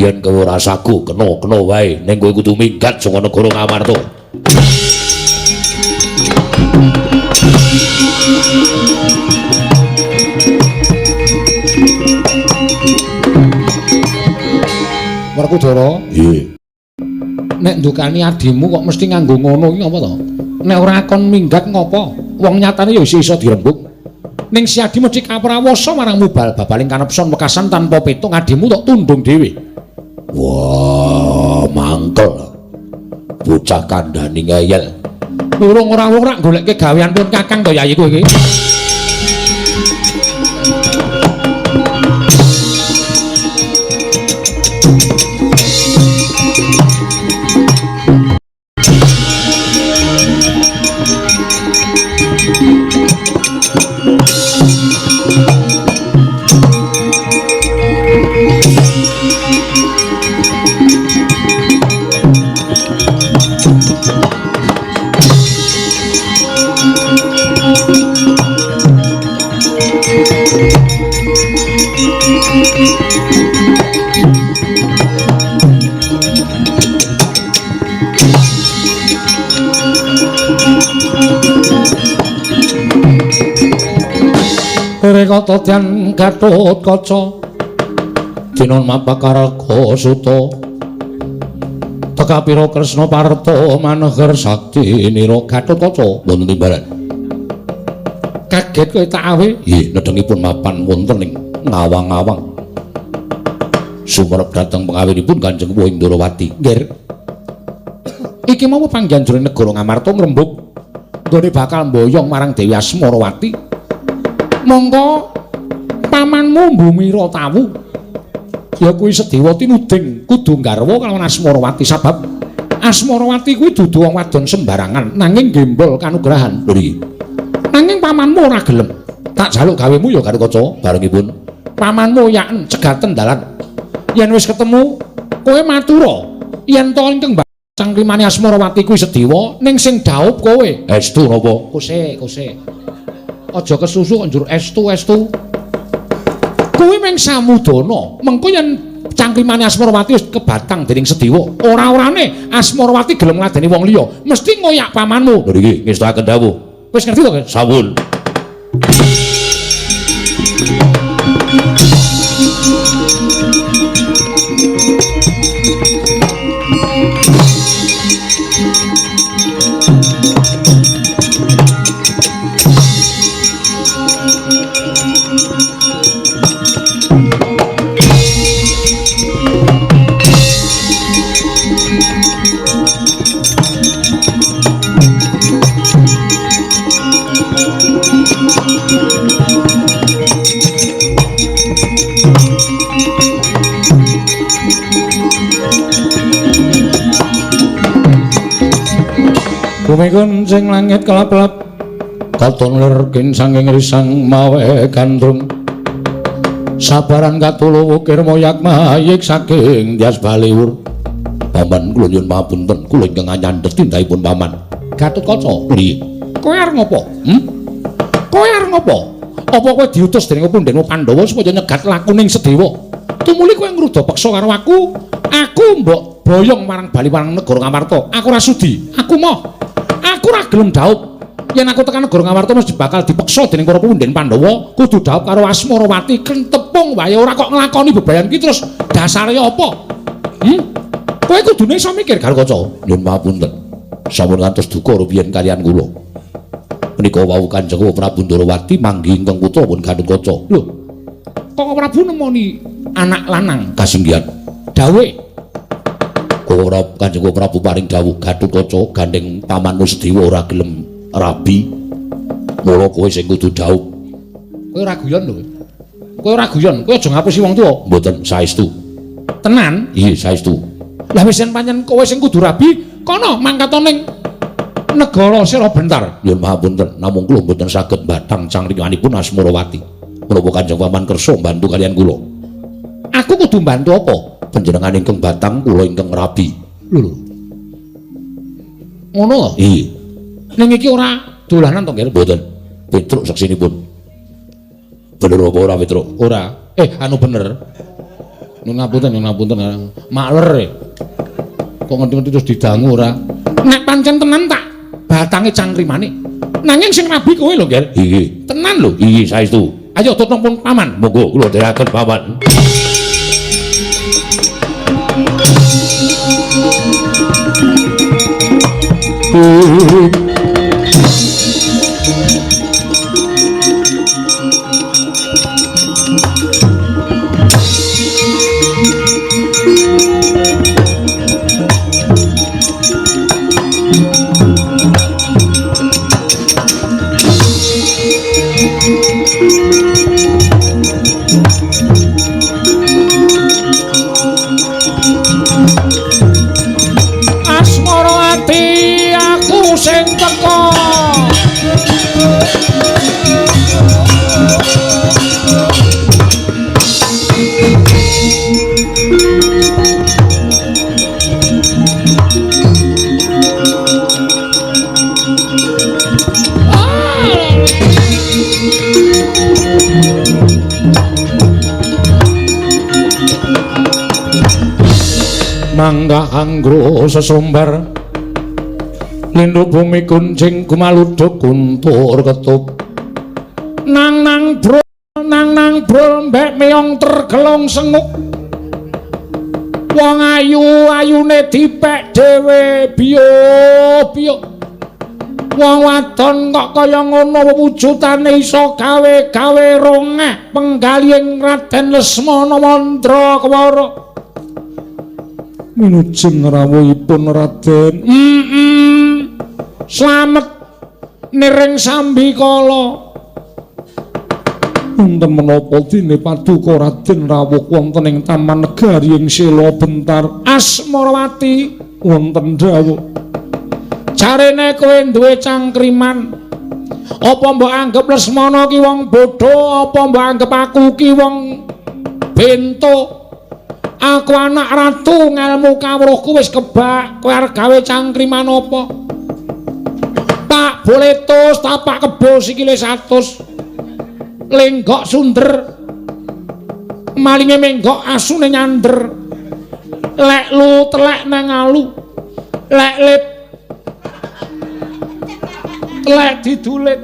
Yen kowe ora sagu kena wae ning kowe kudu minggat saka negara Ngamarta. Werkudara? Nggih. Nek ndukani adimu kok mesti nganggo ngono iki apa to? Nek ora kon minggat ngopo? Wong nyatane ya isih iso dirembug. Ning Siadi mesti kaprawasa marang mubal babaling kanepson wekasan tanpa petung adimu tok tundung dhewe. Wah, mangkel. Bocah kandhani ngeyel. Urung ora goleke gawean pun Kakang to Yayi kowe iki. Nata Dyan Gatotkaca Dinon Mapakarga Suta Tekapira Kresna Parta Maneger Sakti Nira Gatotkaca wonten timbalan. Kaget kowe tak awe? Nggih, nedhengipun mapan wonten ing ngawang-awang. Sumerep dhateng pengawinipun Kanjeng Wuh Indrawati. Nggih. Iki mau pangjanjane negara Ngamarta ngrembug nggone bakal mboyong marang Dewi Asmarawati. Monggo pamanmu Mbumira tawu. Ya kuwi Sediwa tinuding kudu garwa kalawan Asmarawati sebab Asmarawati kuwi dudu wong wadon sembarangan nanging gembol kanugrahan. Lho iki. Nanging pamanmu ora gelem. Tak jaluk gawemu ya Gatotkaca barengipun. Pamanmu yaken cegaten dalan. Yen wis ketemu kowe matura yen to ingkang cangkrimane Asmarawati kuwi Sediwa ning sing dhaup kowe. Estu napa? Kose. Aja kesusu kok njur estu. Kuwi meng samudana. Mengko yen cangkrimane Asmarawati wis kebatang dening Sediwa, ora-orane Asmarawati gelem ngladeni wong liya, mesti ngoyak pamanmu. Lho iki ngestakaken dawuh. Wis ngerti to, Guys? Sampun. Bumikun sing langit kelap-kelap katon lerkin sanging risang mawe gandrung sabaran katulu wukir moyak mayik saking dias baliwur. Paman kula nyuwun pamunten kula ingkang nyandhet tindakipun paman. Gatotkaca piye? Kowe arep ngopo? Kowe arep ngopo? Apa kowe diutus dening Pundhenwa Pandhawa supaya nyegat lakuning Sedewa? Tumuli kowe ngruda peksa karo aku mbok boyong marang bali marang negara Ngamarta. Aku ora sudi. Aku ora gelem dhaup. Yen aku tekan negara Ngamarta mesti bakal dipeksa dening para pundhen Pandhawa kudu dhaup karo Asmarawati kentepung wae ora kok nglakoni bebayan ki terus dasare apa? Kowe kudune iso mikir Gatotkaca. Nyuwun pamunten. Sampun ngantos duka rumiyin kaliyan kula. Menika wau Kanjeng Prabu Ndrawati manggi ingkang putra pun Gatotkaca. Lho. Kok Prabu nemoni anak lanang kasinggihan. Dawe ora Kanjeng Prabu paring dawuh Gatotkaca gandeng pamanmu Sedewa ora gelem rabi. Mula kowe sing kudu dhaup. Kowe ora guyon lho. Kowe ora guyon, kowe aja ngapusi wong tuwa. Mboten saestu. Tenan? Iya, saestu. Lah wis yen pancen kowe sing kudu rabi, kono mangkat ning negara sira bentar. Nyuwun pamunten, namung kula mboten saged batang cangkringanipun Asmarawati. Menapa Kanjeng Paman kersa mbantu kalian kula? Aku kudu mbantu apa? Panjenengan ingkang batang kula ingkang rabi. Lho. Ngono? Iya. Ning iki ora dolanan to, nggih? Mboten. Petruk seksinipun. Bener apa ora Petruk? Ora. Anu bener. Nyuwun ngapunten. Makler. Kok ngerti-ngerti terus didangu ora? Nek pancen tenan tak batange cangkrimane. Nanging sing rabi kowe lho, nggih. Nggih. Tenan lho. Iya, saestu. Ayo tutung pun paman. Monggo kula dherekaken paman. Mangga anggro sesumbar lindhu bumi kuncing kumaluduk kuntur ketup nang bro nang brol mbek meong tergelong senguk wong ayu-ayune dipek dhewe biyo-biyo wong wadon kok kaya ngono wujudane iso gawe-gawe rongeh penggalihing Raden Lesmana Mandrakwara minujeng rawuhipun Raden slamet niring sambikala wonten menapa dene paduka Raden rawuh wonten ing Taman Negari ing Sela Bentar Asmarawati wonten dawuh jarene kowe duwe cangkriman apa mbok anggap Lesmana ki wong bodho apa mbok anggap aku ki wong bento aku anak ratu ngelmu kawruhku wis kebak kowe arep gawe cangkriman apa tak boleh tos tapak kebo sikile 100 lenggok sunder malinge menggok asune nyander lek lu telek nang alu lek lip telek didulit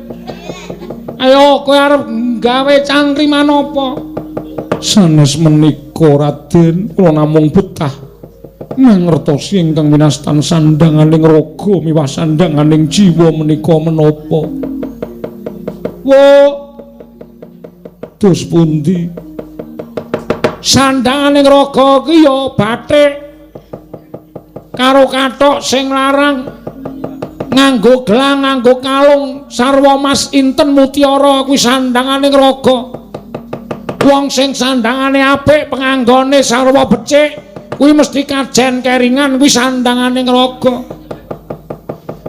ayo kowe arep gawe cangkriman apa sanes menika Raden kula namung betah mangertosi ingkang winastan sandanganing raga miwah sandanganing jiwa menika menapa wo dos pundi sandanganing raga ki ya bathik karo kathok sing larang nganggo gelang nganggo kalung sarwa mas inten mutiara kuwi sandanganing raga wong sing sandangane apik penganggone sarwa becik kuwi mesti kajen keringan kuwi sandanganing raga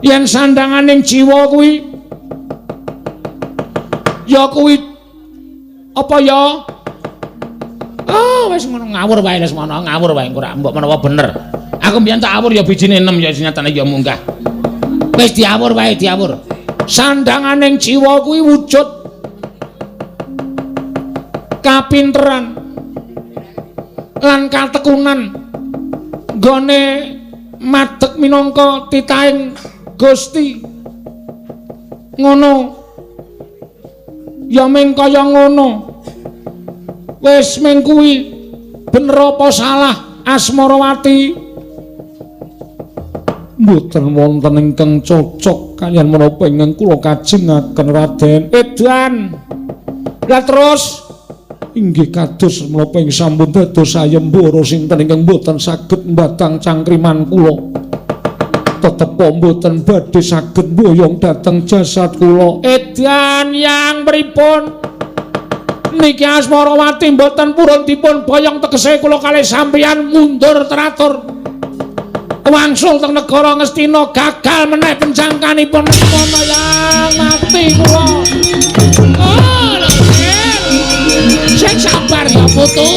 yen sandanganing jiwa kuwi ya kuwi apa ya? Oh, wis ngono ngawur wae Lesmana, ngawur wae ora mbok menawa bener. Aku mbiyen tak awur ya bijine 6 ya nyatane ya munggah. Wis diawur wae, diawur. Sandanganing jiwa kuwi wujud kapinteran lan katekunan gone madeg minangka titahing Gusti. Ngono ya meng kaya ngono wis meng kuwi bener apa salah Asmarawati mboten wonten ingkang cocok kaliyan menapa ingkang kula kajengaken Raden Edan lah terus inggih kados menapa ing sampun dados sayembara sinten ingkang mboten saged mbatang cangkriman kula tetep mboten badhe saged mboyong dhateng jasad kula Edan yang pripun niki Asmarawati mboten purun dipun boyong tegese kula kalih sampeyan mundur teratur wangsul teng negara Ngastina gagal meneh pencangkanipun Lesmana yang mati kula oh sing sabar ya putu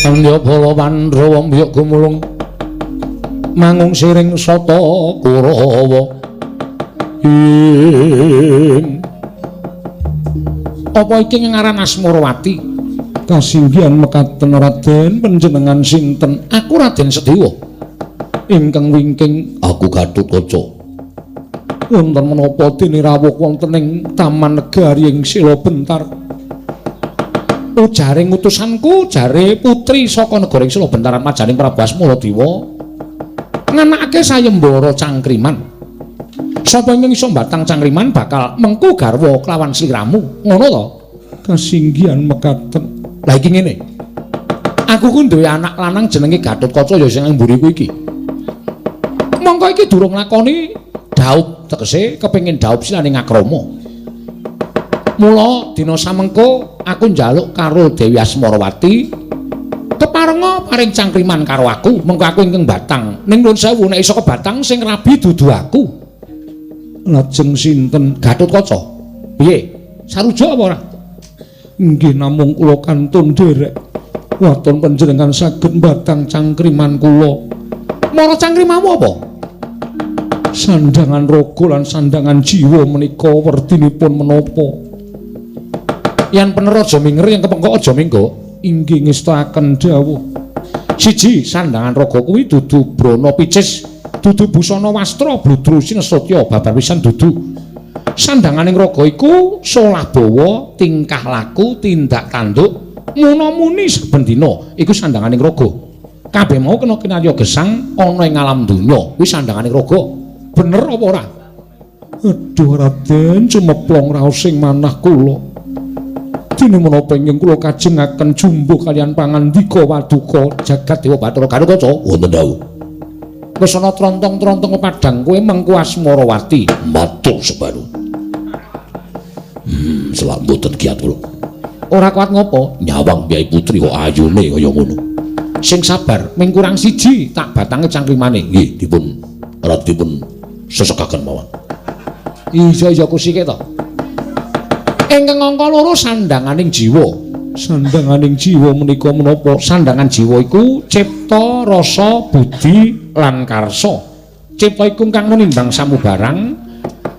Pandya bala Pandhawa mbiyok gumulung mangung siring sata Kurawa apa iki ngaran Asmarawati kasinggihan mekaten Raden panjenengan sinten aku Raden Sedewa ingkang wingking aku Gatotkaca wonten menapa dene rawuh wonten ing Taman Negari ing Sela Bentar ujaring utusanku jare putri saka negara ing Sela Bentaran majaning Prabu Asmaradewa nganakake sayembara cangkriman sapa ingkang iso mbatang cangkriman bakal mengku garwa kelawan sliramu ngono to kasinggihan mekaten lah iki ngene aku ku duwe anak lanang jenenge Gatotkaca ya sing mburiku iki mongko iki durung lakoni daup tegese kepengin daup silaning akrama mula dina samengko aku njaluk karo Dewi Asmarawati keparenga paring cangkriman karo aku mengko aku ingkang batang ning nuwun sewu nek iso kebatang sing rabi dudu aku lajeng sinten Gatotkaca piye sarujuk apa ora nggih namung kula kantun derek waton panjenengan saged batang cangkriman kula mara cangkrimamu apa Sandangan raga lan sandangan jiwa menika wertinipun menapa? Yen pener aja minger yen kepengkok aja minggo. Inggih ngestaken dawuh. Siji, sandangan raga kuwi dudu brana picis, dudu busana wastra bludru sinesotya babar pisan dudu. Sandanganing raga iku solah bawa, tingkah laku, tindak tanduk, muna-muni saben dina iku sandanganing raga. Kabeh mau kena kinarya gesang ana ing alam donya kuwi sandanganing raga. Bener apa ora? Aduh Raden, cumeplong raos sing manah kula. Dene menapa ingkang kula kajengaken jumbo kalian pangandika waduka jagat Dewa Bathara Garukaca wonten dawuh. Wis ana trontong-trontong padhang kowe mengku Asmarawati matur sebaru. Selak mboten kiat kula. Ora kuat ngopo? Nyawang Kyai Putri kok ayune kaya ngono. Sing sabar, ming kurang siji tak batange cangkrimane. Nggih, dipun sesekaken mawon. Iya kusike to. Ingkang angka loro sandanganing jiwa. Sandanganing jiwa menika menapa? Sandangan jiwa iku cipta, rasa, budi lan karsa. Cipta iku kang nimbang samubarang,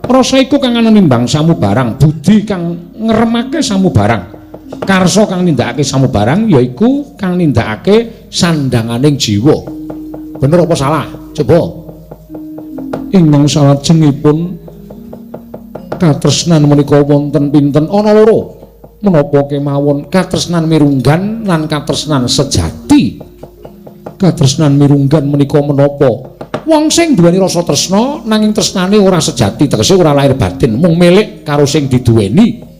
rasa iku kang nimbang samubarang, budi kang ngremake samubarang. Karsa kang nindakake samubarang yaiku kang nindakake sandanganing jiwa. Bener apa salah? Coba. Ingkang salajengipun katresnan menika wonten pinten ana loro. Menapa kemawon katresnan mirunggan lan katresnan sejati. Katresnan mirunggan menika menapa? Wong sing duweni rasa tresna nanging tresnane ora sejati, tegese ora lahir batin, mung milik karo sing diduweni.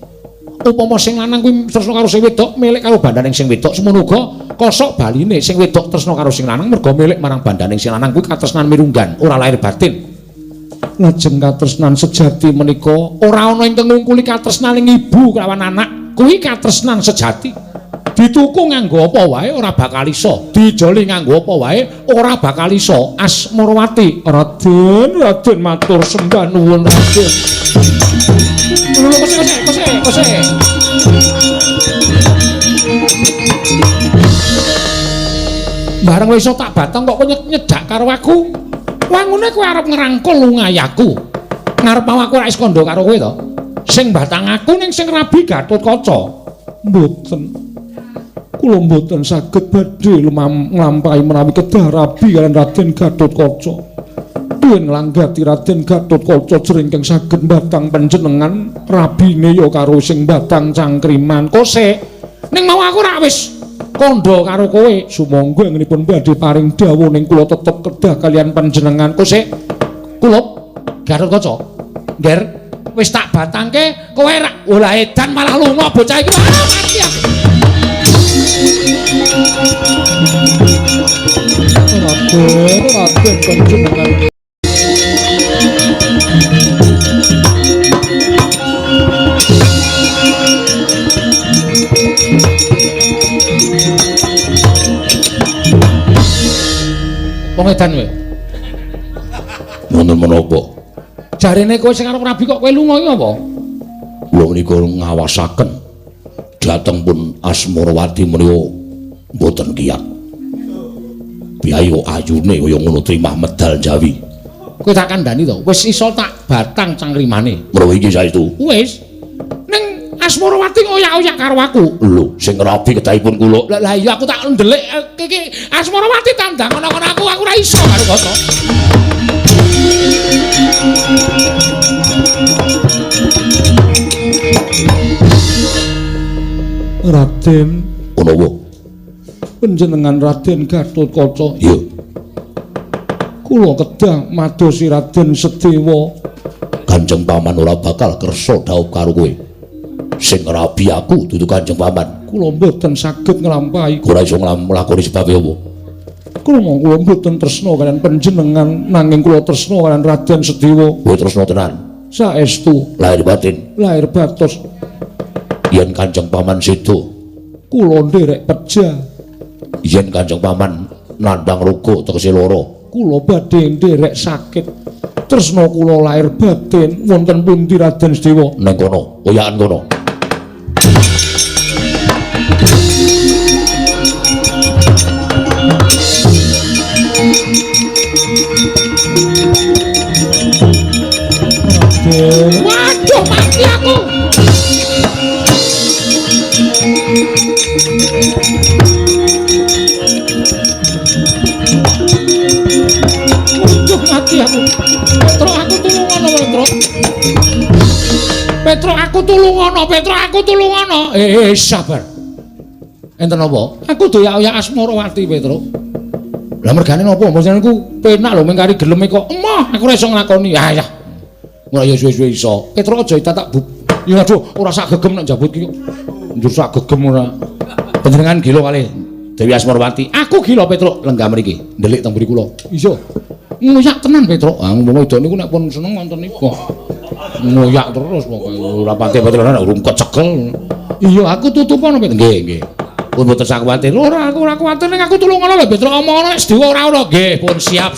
Upama sing lanang kuwi tresna karo sing wedok, milik karo bandaning sing wedok, semono uga kosok baline sing wedok tresna karo sing lanang merga milik marang bandaning sing lanang kuwi katresnan mirunggan, ora lahir batin. Lajeng katresnan sejati menika ora ana ing ngungkuli katresnaning ibu kelawan anak, kuwi katresnan sejati. Dituku nganggo apa wae ora bakal iso, dijoli nganggo apa wae ora bakal iso. Asmarawati, Raden matur sembah nuwun Raden. Kose. Bareng wis iso tak batang kok nyedak karo aku. Wangune kowe arep ngerangkul lungayaku. Ngarep mau aku ora is kandha karo kowe to. Sing batang aku ning sing rabi Gatotkaca. Mboten. Kula mboten saged badhe nglampahi menawi kedah rabi kaliyan Raden Gatotkaca. Duwen nglanggati Raden Gatotkaca jering saged batang panjenengan rabine ya karo sing batang cangkriman. Kose. Ning mau aku ora wis kandha karo kowe, sumangga ngenipun badhe paring dawuh ning kula tetep kedah kalian panjenengan. Kose kula Gatotkaca. Nger wis tak batangke kowe rak olah edan malah lunga bocah iki. Mati aku. Raden panjenengan. Wong edan kowe. Wonten menapa? Jarene kowe sing arep rabi kok kowe lunga iki apa? Kula menika ngawasaken dhateng pun Asmarawati menika mboten kiyat. Biayo ayune kaya ngono trimah medal Jawi. Kowe tak kandhani to, wis iso tak batang cangkrimane. Menawa iki saestu. Wis. Ning Asmarawati ngoyak-oyak karo aku. Lho, sing rabi kedahipun kula. Lah iya aku tak ndelik iki Asmarawati tandang ana-ana aku ora iso karo kono. Raden, menawa panjenengan Raden Gatotkaca? Iya. Kula kedah madosi Raden Sedewa. Kanjeng Paman ora bakal kersa dhaup karo kowe. Sing rabi aku dudu Kanjeng Paman. Kula mboten saged nglampahi. Ora iso nglakoni sebab apa? Kula mboten tresna kaliyan panjenengan nanging kula tresna kaliyan Raden Sedewa. Kowe tresna tenan. Saestu lahir batin. Lahir batos. Yen Kanjeng Paman sedo, kula nderek peja. Yen Kanjeng Paman nandhang ruga tegese lara, kula badhe nderek sakit. Tresna kula lahir batin wonten pundi Raden Sedewa? Ning kono, oyakan kono. Waduh, mati aku. Waduh, mati aku. Petro, aku tulungono, Petro. Petro, aku tulungono, Petro, aku tulungono. Sabar. Enten apa? Aku doyak-oyak Asmarawati, Petro. Lah mergane napa? Panjenenganku penak lho mengkari geleme kok. Emoh, aku ora iso nglakoni. Ah ya. Ora ya suwe-suwe iso. Petro aja tak ya aduh, ora sak gegem nek njabut ki kok. Njur sak gegem ora. Panjenengan gila kali Dewi Asmarawati. Aku gila Petro, lenggah mriki. Ndelik teng mriki kula. Iya. Ngoyak tenan Petro. Ah wong wedok niku nek pun seneng wonten niku. Ngoyak terus pokoke ora pati Petro nek urung kecekel. Iya, aku tutupan Petro. Nggih. Pun mboten sak kuwatir. Ora, aku ora kuwatir nek aku tulungono lho, Petro omongono nek sedewa ora ono. Nggih, pun siap.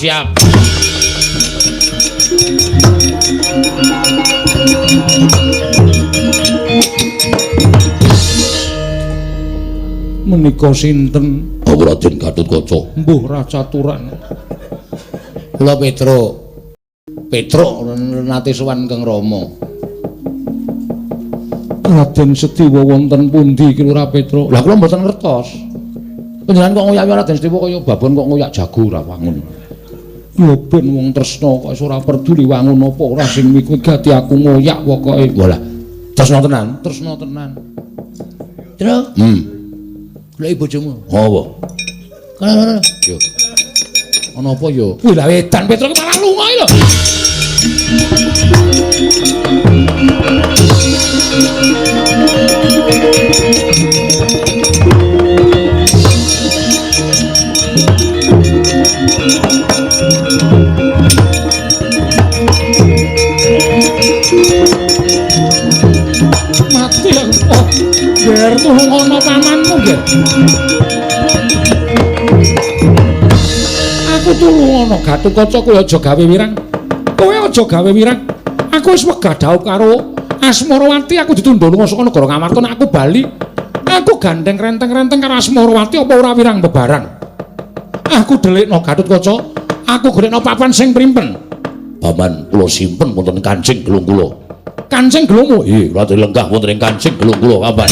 Menika sinten? Raden Gatotkaca. Mbuh Racaturan. Kula Petro nate sowan Kang Rama. Raden Setiwa wonten pundi ki Lurah Petro? Lah kula mboten ngertos. Panjenengan kok ngoyak Raden Setiwa kaya babon kok ngoyak jago ora wangun. Ya ben wong tresna kok ora peduli wangun apa ora sing wigati aku ngoyak pokoke. Walah, tresna tenan. Tru? Goleki bojomu. Apa? Kana. Yo. Ana apa yo? Wih, lah edan Petro ki malah lunga lho. Mati aku. Ger tulungono pamanmu nggih. Aku tulungono Gatotkaca kowe aja gawe wirang. Aku wis wegah dhaup karo Asmarawati, aku ditundha lunga saka negara Ngamarta nek aku bali. Aku gandeng renteng-renteng karo Asmarawati apa ora wirang bebaran. Aku delikno Gatotkaca, aku golekno papan sing primpen. Paman kula simpen wonten Kancing Gelung kula. Kancing Gelungmu? Nggih, kula lenggah wonten ing Kancing Gelung kula, Paman.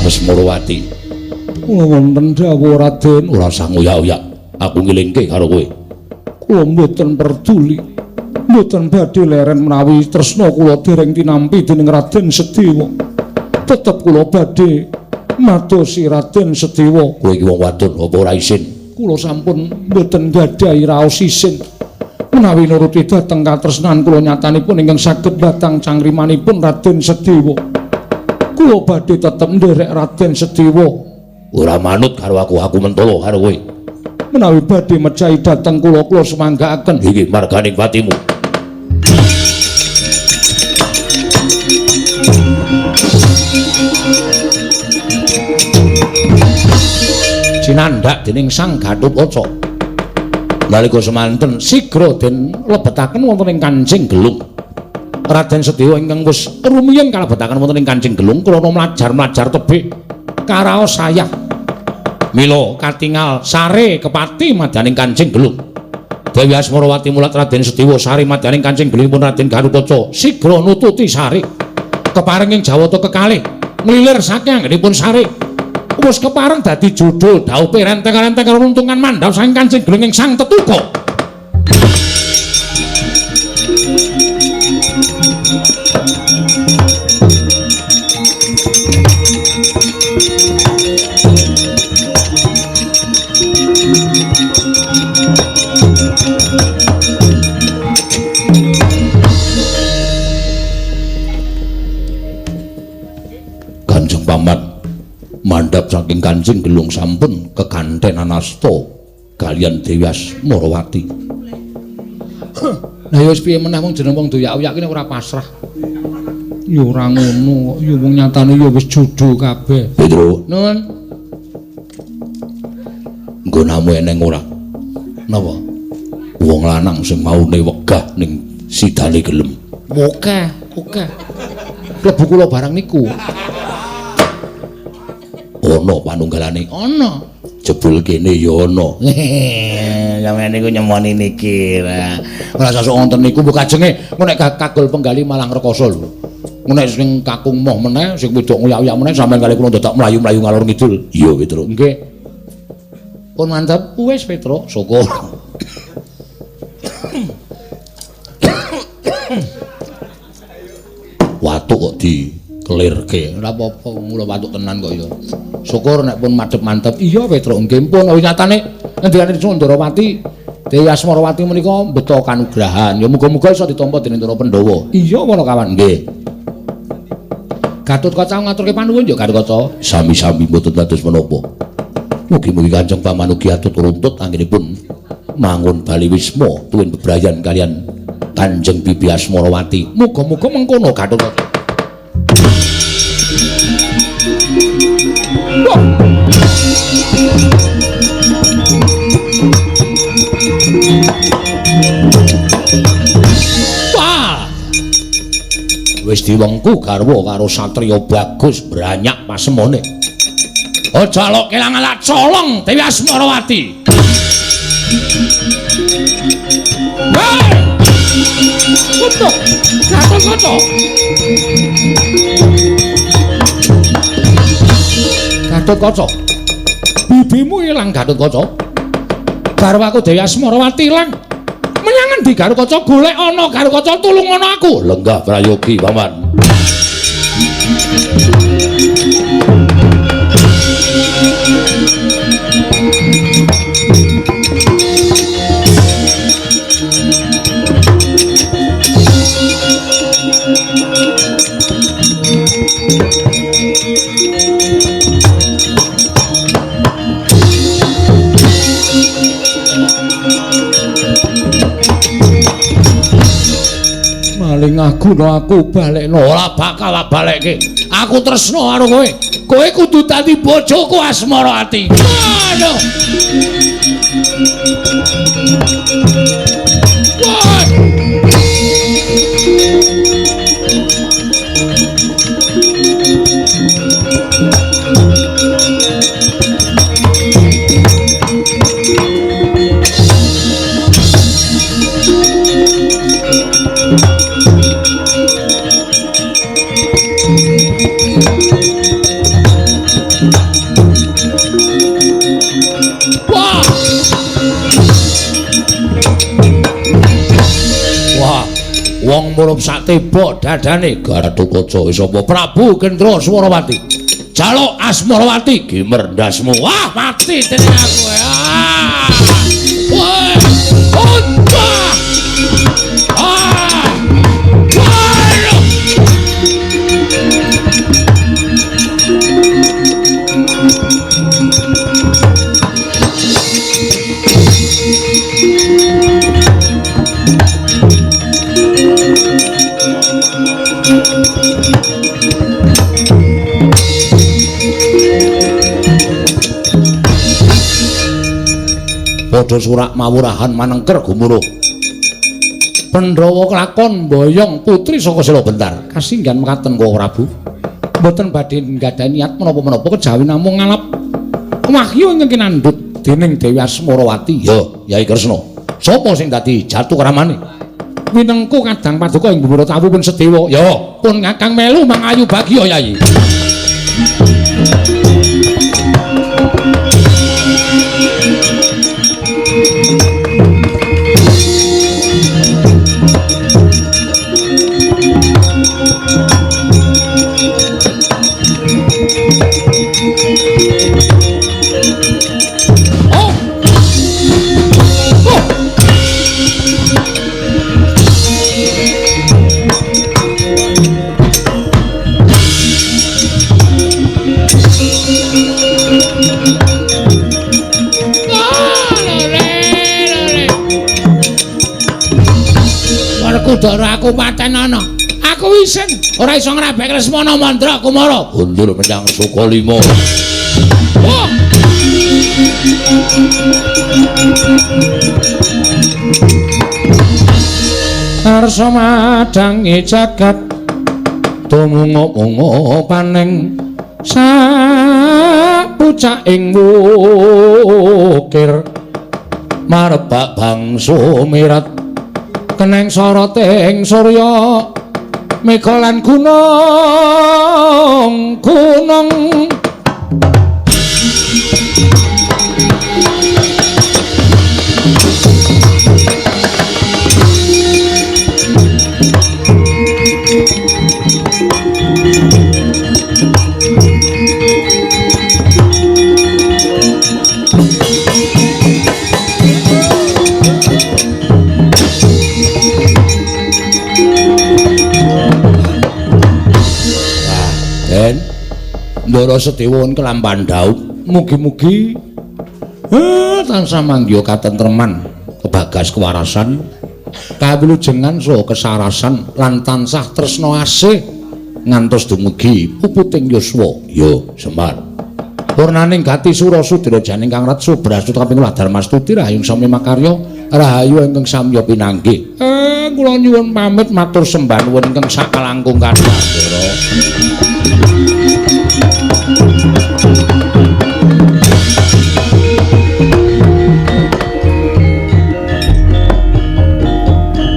Asmarawati. Kula wonten dawuh Raden, ora usah ngoyak-oyak. Aku ngilingke karo kowe. Kula mboten peduli. Mboten badhe leren menawi tresna kula dereng tinampi dening Raden Setiwa. Tetep kula badhe madosi Raden Setiwa. Kowe iki wong wadon apa ora isin? Kula sampun mboten gadhahi raos isin. Menawi nuruti dhateng katresnan kula nyatanipun ingkang saged batang cangrimanipun Raden Setiwa. Kula badhe tetep nderek Raden Setiwa. Ora manut karo aku mentolo karo kowe. Menawi badhe mejahi dhateng kula semanggaaken. Iki marganing patimu. Sinandhak dening Sang Gatotkaca. Nalika semanten sigra den lebetaken wonten ing Kancing Gelung. Raden Setiwa ingkang wis rumiyin kalebetaken wonten ing Kancing Gelung krana mlajar tebih karaos sayah. Mila katingal sare kepati madyaning Kancing Gelung. Dewi Asmarawati mulat Raden Setiwa sare madyaning Kancing Gelungipun Raden Gatotkaca sigra nututi sare. Keparenging jawata kekalih nglilir saking anggenipun sare. Wis kepareng dadi judul dhaupe renteng-renteng karo runtungan mandhap saking Kancing Gelung ing Sang Tetuka. Kanjeng Paman mandhap saking Kancing Gelung sampun kekanthenan asta kaliyan Dewi Asmarawati. Lah ya wis piye meneh wong jeneng wong doyak-oyak ki ora pasrah. Ya ora ngono, ya wong nyatane ya wis judul kabeh. Petro. Nuwun. Nggonamu eneng ora? Napa? Wong lanang sing maune wegah ning sidane gelem. Mokeh. Oke. Klebu kula barang niku. Ana panunggalane. Ana. Jebul kene ya ana. Sampeyan niku nyemoni niki. Ora sesuk wonten niku mbok kajenge engko nek kagol penggali malang rekoso lho. Engko nek sing kakung moh meneh sing wedok nguyak-uyak meneh sampeyan kali kula dadak mlayu-mlayu ngalor ngidul. Iya, Petruk. Nggih. Pun mantep wis Petruk, syukur. Watuk kok dikelirke. Ora apa-apa, mula watuk tenan kok ya. Syukur nek pun madhep mantep. Iya Petruk, nggih pun nyatane ngendikane Sundarawati Dewi Asmarawati menika mbeta kanugrahan. Ya muga-muga iso ditampa dening para Pandhawa. Iya para kawan. Nggih. Gatotkaca ngaturke panuwun ya Gatotkaca. Sami-sami mboten dados menapa. Mugi-mugi Kanjeng Pamanugi atut runtut anggenipun mangun bali wisma tuwin bebrayan kalian Kanjeng Bibi Asmarawati. Muga-muga mengkono Gatotkaca. Wah. Wis diwengku garwa karo satriya bagus branyak pasemone. Aja lok kelangan lak colong Dewi Asmarawati. Hei! Kutuk, Gatotkaca. Gatotkaca. Bibimu ilang Gatotkaca. Garwaku Dewi Asmarawati ilang. Menyang endi Gatotkaca? Golek ana Gatotkaca tulung ana aku. Lenggah prayogi, Paman. Maling aku balekno ora bakal balekke. Aku tresno karo kowe. Kowe kudu dadi bojoku Asmarawati. Aduh. Wah. Wong murup sak tebok dadane Gatotkaca sapa Prabu Gendra Swarawati. Jaluk Asmarawati gimerdasmu. Wah, mati dening aku. Wah! Oncah! Padha surak mawurahan manengker gumuruh. Pandhawa kelakon mboyong putri saka Sela Bentar. Kasinggan mekaten kok Prabu. Mboten badhe nggadahi niat menapa-menapa kejawi namung ngalap wahyu ingkang kinandhut dening Dewi Asmarawati. Yo, Yai Kresna. Sapa sing dadi jatuh kramane? Winengku kadang paduka ing Bumura Tawu pun Sedewa. Yo, pun Kakang melu mangayu bagya Yai. Kudara aku paten ana. Aku isin ora iso ngrabek Lesmana Mandra Kumara. Mundur menyang Sukalima. Oh. Arsa madangi jagat tumungo-mungo paning sapucaking wukir marebak bangsa mirat keneng soroting surya mega lan gunung Ndara Sedewa kelamban daud mugi-mugi tansah manggya katentreman kebagas kewarasan kawilujengan saha kesarasan lan tansah tresna asih ngantos dumugi puputing yuswa ya Semar purnaning gati Surasudra janing Kang Ratsa brastut kaping Dharmastuti rahayu sami makarya rahayu ingkang samya pinanggih kula nyuwun pamit matur sembah nuwun ingkang sakalangkung kadang